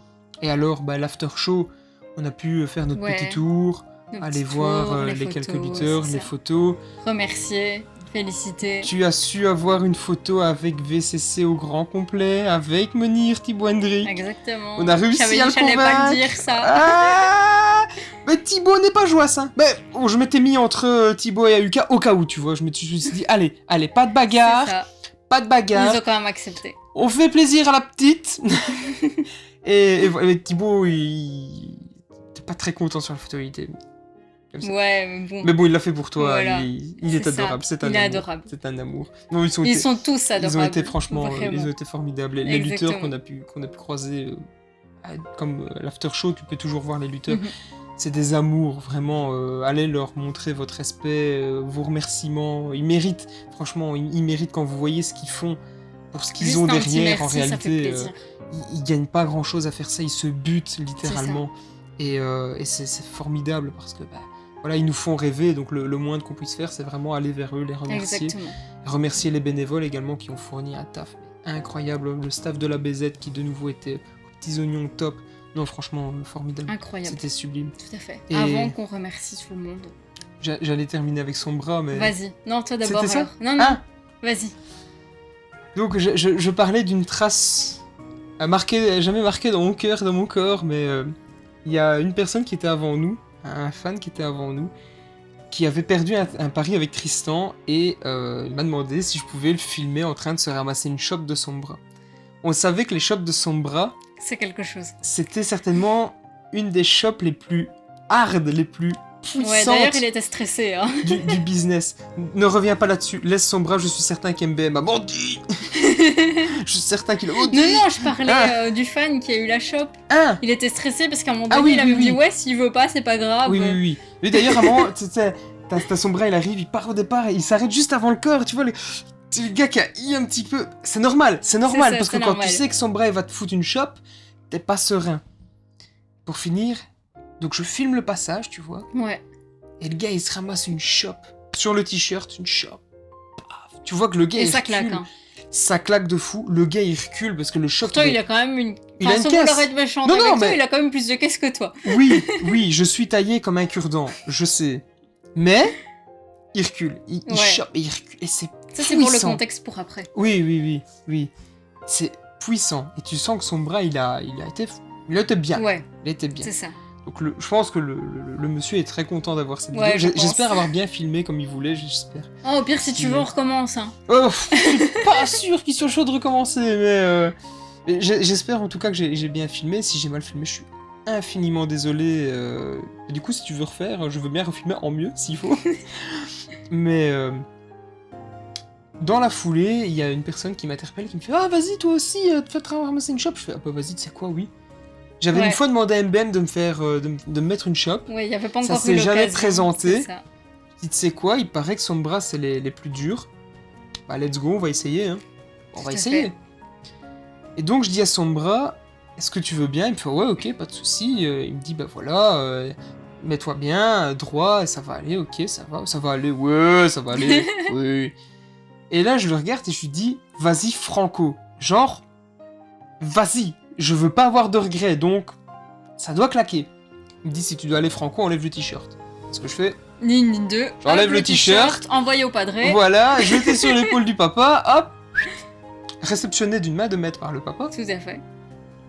Et alors, l'after show, on a pu faire notre Ouais. petit tour, Nos aller petits voir tours, les photos, quelques lutteurs, c'est les ça. photos. Remercier, féliciter. Tu as su avoir une photo avec VCC au grand complet, avec Menhir Thibaut Hendrick. Exactement. On a réussi J'avais à dit le que j'allais pas convaincre. le dire ça. Ah mais Thibaut n'est pas jouasse, hein. Mais bon, je m'étais mis entre Thibaut et Ayuka au cas où, tu vois. Je me suis dit, allez, pas de C'est bagarre, ça. pas de bagarre. Ils ont quand même accepté. On fait plaisir à la petite. et Thibaut, il était pas très content sur la photo, il était comme ça. Ouais, mais bon. Mais bon, il l'a fait pour toi, Voilà. il est C'est ça. adorable, c'est un Il est amour. adorable. C'est un amour. Non, ils Ils sont tous adorables. ils ont été franchement, Vraiment. ils ont été formidables. Les lutteurs Exactement. qu'on a pu croiser, comme l'after show, tu peux toujours voir les lutteurs. Mhm. C'est des amours, vraiment. Allez leur montrer votre respect, vos remerciements. Ils méritent, franchement, ils méritent quand vous voyez ce qu'ils font pour ce qu'ils Juste ont un petit derrière. En merci, ça fait réalité, plaisir. ils gagnent pas grand chose à faire ça, ils se butent littéralement. Et c'est formidable parce que voilà, ils nous font rêver. Donc le moindre qu'on puisse faire, c'est vraiment aller vers eux, les remercier. Exactement. Remercier les bénévoles également qui ont fourni un taf incroyable. Le staff de la BZ qui de nouveau était aux petits oignons top. Non, franchement, formidable. Incroyable. C'était sublime. Tout à fait. Et- Avant qu'on remercie tout le monde. J'allais terminer avec son bras, mais... Vas-y. Non, toi d'abord. C'était ça alors. Non, non. Ah Vas-y. Donc je parlais d'une trace jamais marquée dans mon cœur, dans mon corps, mais il y a une personne qui était avant nous, un fan qui était avant nous, qui avait perdu un pari avec Tristan, et il m'a demandé si je pouvais le filmer en train de se ramasser une chope de son bras. On savait que les chopes de son bras, C'est quelque chose. c'était certainement une des chopes les plus hard, les plus Ouais, puissantes d'ailleurs, il était stressé. Hein. du business. Ne reviens pas là-dessus, laisse son bras, je suis certain qu'MBM a menti. Je suis certain qu'il a menti. Non, non, je parlais Ah. du fan qui a eu la chope. Ah Il était stressé parce qu'à un moment Ah donné, oui, il avait oui, dit oui. ouais, s'il veut pas, c'est pas grave. Oui, oui, oui. Mais d'ailleurs, à un moment, t'as son bras, il arrive, il part au départ, et il s'arrête juste avant le corps, tu vois, c'est le gars qui a eu un petit peu... C'est normal, ça, parce que c'est quand normal. tu sais que son bras, il va te foutre une chope, t'es pas serein. Pour finir, donc je filme le passage, tu vois, Ouais. et le gars, il se ramasse une chope. Sur le t-shirt, une chope. Paf. Tu vois que le gars, Et il ça recule. claque. Hein. Ça claque de fou. Le gars, il recule parce que le choc... Toi, il il est- a quand même une. Il a Enfin, une sans caisse. vouloir être méchant Non, avec non, toi, mais- il a quand même plus de caisse que toi. Oui, oui, je suis taillé comme un cure-dent, je sais. Mais, il recule. Il Ouais. chope et il recule. Et c'est Ça, c'est pour le puissant. contexte pour après. Oui, oui, oui, oui. C'est puissant. Et tu sens que son bras, il a été bien. Ouais, Il était bien. c'est ça. Donc je pense que le monsieur est très content d'avoir cette Ouais, vidéo. je pense. J'espère avoir bien filmé comme il voulait, j'espère. Oh, au pire, si tu veux, on recommence. Hein. Oh, je suis pas sûr qu'il soit chaud de recommencer, mais j'espère en tout cas que j'ai bien filmé. Si j'ai mal filmé, je suis infiniment désolé. Et du coup, si tu veux refaire, je veux bien refilmer en mieux, s'il faut. Mais dans la foulée, il y a une personne qui m'interpelle, qui me fait « Ah, vas-y, toi aussi, fais-toi ramasser une shop ». Je fais « Ah bah vas-y, tu sais quoi, oui ». J'avais Ouais. une fois demandé à MBM de me mettre une shop. Ouais, il n'y avait pas Ça encore s'est eu jamais l'occasion, présenté. c'est ça. Je dis « Tu sais quoi, il paraît que Sombra, c'est les plus durs. Bah let's go, on va essayer, hein. On Tout va à essayer. fait. » Et donc je dis à Sombra « Est-ce que tu veux bien ?» Il me fait « Ouais, ok, pas de souci. Il me dit « Bah voilà, mets-toi bien, droit, ça va aller, ok, ça va aller, ouais, ça va aller, oui. » Et là, je le regarde et je lui dis « Vas-y, franco. Genre, vas-y, je veux pas avoir de regrets, donc ça doit claquer. » Il me dit « Si tu dois aller franco, enlève le t-shirt. » Ce que je fais, Ni une ni deux. J'enlève Hop, le t-shirt. Envoyé au padré. voilà, jeté sur l'épaule du papa, hop, réceptionné d'une main de maître par le papa. Tout à fait.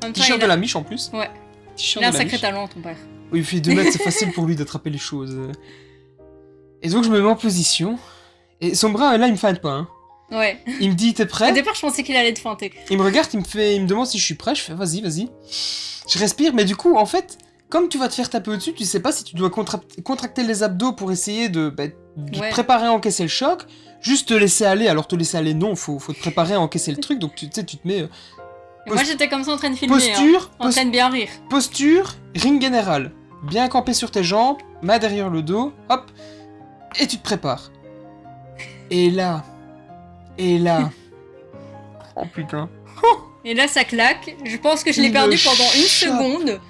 En même temps, T-shirt il de a... la miche en plus. Ouais. T-shirt Il a un de la sacré miche. talent, ton père. Oui, il fait 2 mètres, c'est facile pour lui d'attraper les choses. Et donc je me mets en position. Et son bras, là, il me feinte pas. Hein. Ouais. Il me dit, t'es Au prêt? départ, je pensais qu'il allait te feinter. Il me regarde, il me demande si je suis prêt. Je fais, vas-y, vas-y. Je respire, mais du coup, en fait, comme tu vas te faire taper au-dessus, tu sais pas si tu dois contracter les abdos pour essayer de te Ouais. préparer à encaisser le choc. Juste te laisser aller. Alors te laisser aller, non, faut te préparer à encaisser le truc. Donc tu sais, tu te mets Et moi, j'étais comme ça en train de filmer. posture, En train de bien rire. posture, ring général. Bien campé sur tes jambes, main derrière le dos, hop, et tu te prépares. Et là, oh putain. Et là, ça claque. Je pense que je l'ai Une perdu pendant une chope. seconde.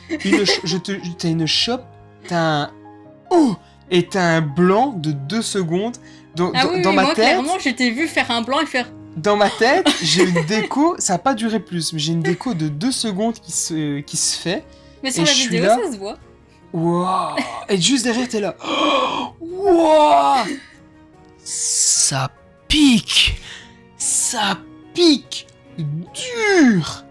T'as une chope, t'as un oh, et t'as un blanc de 2 secondes. Dans Ah oui, dans oui, ma moi, tête, clairement, je t'ai vu faire un blanc et faire... dans ma tête, j'ai une déco, ça a pas duré plus, mais j'ai une déco de 2 secondes qui se fait. Mais sur Et la je suis vidéo, là. ça se voit. Waouh! Et juste derrière, t'es là. Waouh! Ça pique! Ça pique! Dur!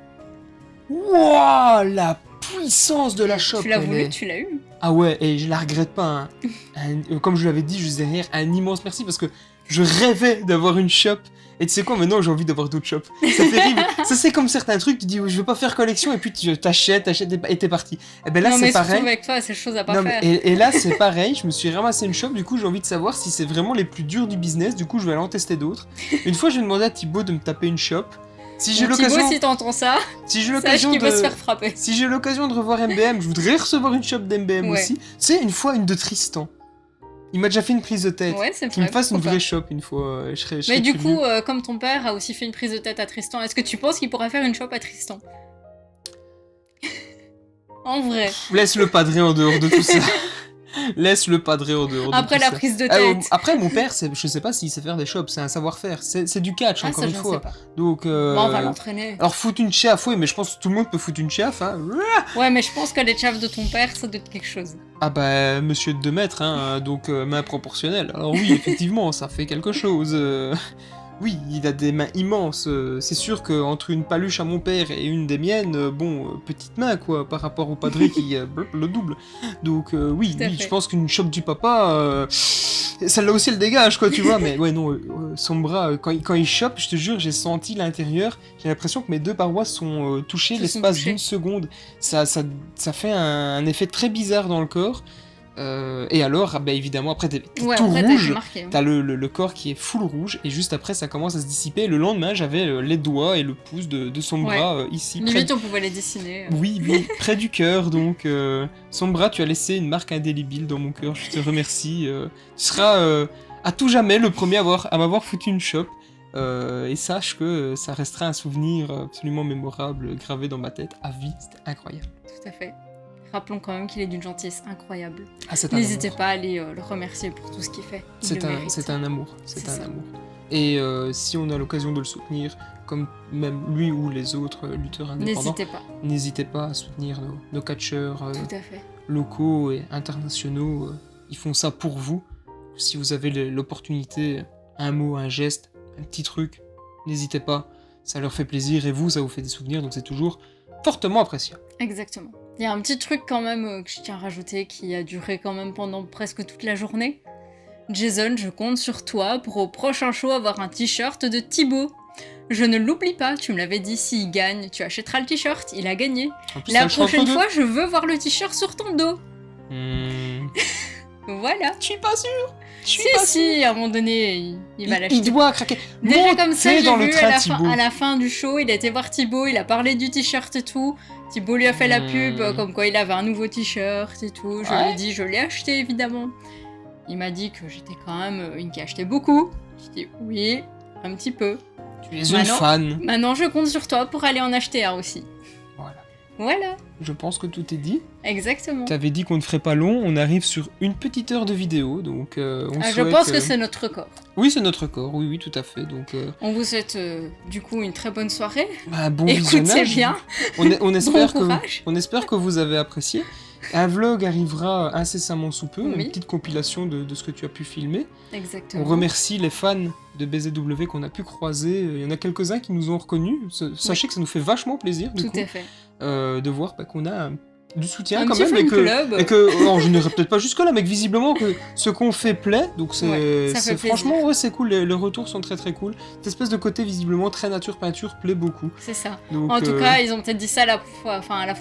Waouh! La puissance de la chope! Tu l'as elle voulu, est- tu l'as eu. Ah ouais, et je la regrette pas. Hein. Comme je l'avais dit juste derrière, un immense merci parce que je rêvais d'avoir une shop. Et tu sais quoi, maintenant j'ai envie d'avoir d'autres shops. C'est terrible. Ça, c'est comme certains trucs, tu dis je veux pas faire collection et puis tu t'achètes et t'es parti. Et ben là, non, c'est mais pareil. surtout avec toi, c'est chose à pas Non, mais- faire. et là, c'est pareil, je me suis ramassé une shop, du coup j'ai envie de savoir si c'est vraiment les plus durs du business, du coup je vais aller en tester d'autres. Une fois, je vais demander à Thibaut de me taper une shop. Si j'ai Bon, Thibaut, l'occasion, si t'entends ça, si j'ai sache l'occasion qu'il de, va se faire frapper. si j'ai l'occasion de revoir MBM, je voudrais recevoir une shop d'MBM Ouais. aussi. C'est une fois une de Tristan. Il m'a déjà fait une prise de tête. Ouais, c'est Qu'il me vrai. fasse une pourquoi vraie pas. shop une fois, je serais Mais curieux. du coup, comme ton père a aussi fait une prise de tête à Tristan, est-ce que tu penses qu'il pourrait faire une shop à Tristan? En vrai. Laisse le padré en dehors de tout ça. Laisse le padré en dehors de Après tout la ça. prise de Ah, tête. après, mon père, je sais pas s'il sait faire des shops, c'est un savoir-faire. C'est du catch, Ah, encore ça, une je ne fois. sais pas. Donc, Bon, on va l'entraîner. alors, foutre une chauffe, oui, mais je pense que tout le monde peut foutre une chauffe. Hein. Ouais, mais je pense que les chaffes de ton père, ça doit être quelque chose. Ah bah, monsieur de 2 mètres, hein, donc main proportionnelle. Alors oui, effectivement, ça fait quelque chose. Oui, il a des mains immenses. C'est sûr qu'entre une paluche à mon père et une des miennes, petite main, quoi, par rapport au padré qui le double. Donc oui, Tout à oui, fait. je pense qu'une chope du papa, celle-là aussi elle dégage, quoi, tu vois. Mais ouais, non, son bras, quand il chope, je te jure, j'ai senti l'intérieur. J'ai l'impression que mes 2 parois sont touchées Se sont l'espace touchées. d'une seconde. Ça fait un effet très bizarre dans le corps. Et alors, bah, évidemment, après t'es Ouais, tout après, t'as rouge. remarqué. T'as le corps qui est full rouge, et juste après ça commence à se dissiper. Le lendemain, j'avais les doigts et le pouce de son Ouais. bras ici. Limite, on pouvait les dessiner. Oui, oui, près du cœur. Donc, son bras, tu as laissé une marque indélébile dans mon cœur. Je te remercie. Tu seras à tout jamais le premier à m'avoir foutu une chope. Et sache que ça restera un souvenir absolument mémorable, gravé dans ma tête à vie. C'était incroyable. Tout à fait. Rappelons quand même qu'il est d'une gentillesse incroyable. Ah, c'est un N'hésitez amour. pas à aller le remercier pour tout ce qu'il fait. Il le mérite. C'est un amour. C'est C'est un ça. amour. Et si on a l'occasion de le soutenir, comme même lui ou les autres lutteurs indépendants, N'hésitez pas. n'hésitez pas à soutenir nos catcheurs Tout à fait. locaux et internationaux. Ils font ça pour vous. Si vous avez l'opportunité, un mot, un geste, un petit truc, n'hésitez pas. Ça leur fait plaisir et vous, ça vous fait des souvenirs, donc c'est toujours fortement appréciable. Exactement. Il y a un petit truc quand même que je tiens à rajouter qui a duré quand même pendant presque toute la journée. Jason, je compte sur toi pour au prochain show avoir un t-shirt de Thibaut. Je ne l'oublie pas, tu me l'avais dit, s'il gagne, tu achèteras le t-shirt, il a gagné. En plus, La ça, je crois prochaine pas fois, je veux voir le t-shirt sur ton dos. Voilà. Je suis pas sûr. Si, à un moment donné, il va l'acheter. Il doit craquer. Déjà comme ça, Montez j'ai dans le vu train, à Thibaut. la fin du show, il a été voir Thibaut, il a parlé du t-shirt et tout. Thibaut lui a fait la pub, comme quoi il avait un nouveau t-shirt et tout. Je lui ai dit, je l'ai acheté évidemment. Il m'a dit que j'étais quand même une qui achetait beaucoup. J'ai dit oui, un petit peu. Tu es une fan. Maintenant, je compte sur toi pour aller en acheter un aussi. Voilà. Je pense que tout est dit. Exactement. T'avais dit qu'on ne ferait pas long, on arrive sur une petite heure de vidéo, donc je pense que c'est notre record. Oui, c'est notre record, oui, tout à fait. Donc, on vous souhaite du coup une très bonne soirée. Bon Écoutez visionnage. bien. On espère Bon courage. on espère que vous avez apprécié. Un vlog arrivera incessamment sous peu, Oui. une petite compilation de ce que tu as pu filmer. Exactement. On remercie les fans de BZW qu'on a pu croiser. Il y en a quelques-uns qui nous ont reconnus. Sachez que ça nous fait vachement plaisir Tout à fait. de voir qu'on a du soutien Un quand petit même fan club. et que non, je n'irai peut-être pas jusque là, mais que visiblement que ce qu'on fait plaît, donc c'est Ouais, ça fait franchement plaisir. ouais, c'est cool, les retours sont très très cool. Cette espèce de côté visiblement très nature peinture plaît beaucoup. C'est ça. Donc, En tout cas, ils ont peut-être dit ça la fois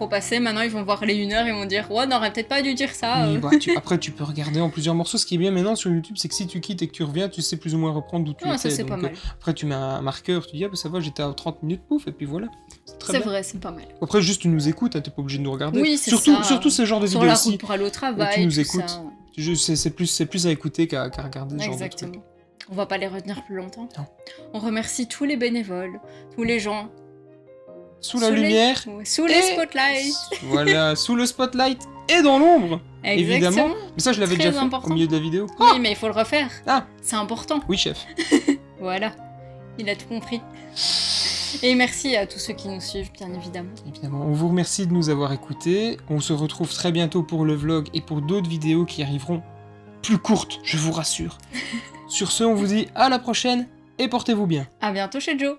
passée. Maintenant, ils vont voir les 1 heure et vont dire ouais, on aurait peut-être pas dû dire ça. oui, bah, après tu peux regarder en plusieurs morceaux. Ce qui est bien maintenant sur YouTube, c'est que si tu quittes et que tu reviens, tu sais plus ou moins reprendre d'où tu Ah, étais. ça c'est pas Donc, mal. après tu mets un marqueur, tu dis ah bah ça va, j'étais à 30 minutes pouf et puis voilà. C'est très C'est bien. vrai, c'est pas mal. Après juste tu nous écoutes, hein, t'es pas obligé de nous regarder. Oui, c'est surtout ça. surtout ce genre de Sur vidéos la aussi. route pour aller au travail. tu nous tout écoutes. ça. C'est plus à écouter qu'à regarder ce genre de trucs. Exactement. On va pas les retenir plus longtemps. Non. On remercie tous les bénévoles, tous les gens. Sous la lumière. Sous les spotlights. Voilà, sous le spotlight et dans l'ombre. Exactement. Évidemment. Mais ça, je l'avais Très déjà fait important. au milieu de la vidéo. Oui, mais il faut le refaire. Ah. C'est important. Oui, chef. Voilà. Il a tout compris. Et merci à tous ceux qui nous suivent, bien évidemment. Évidemment. On vous remercie de nous avoir écoutés. On se retrouve très bientôt pour le vlog et pour d'autres vidéos qui arriveront plus courtes, je vous rassure. Sur ce, on vous dit à la prochaine et portez-vous bien. À bientôt chez Joe.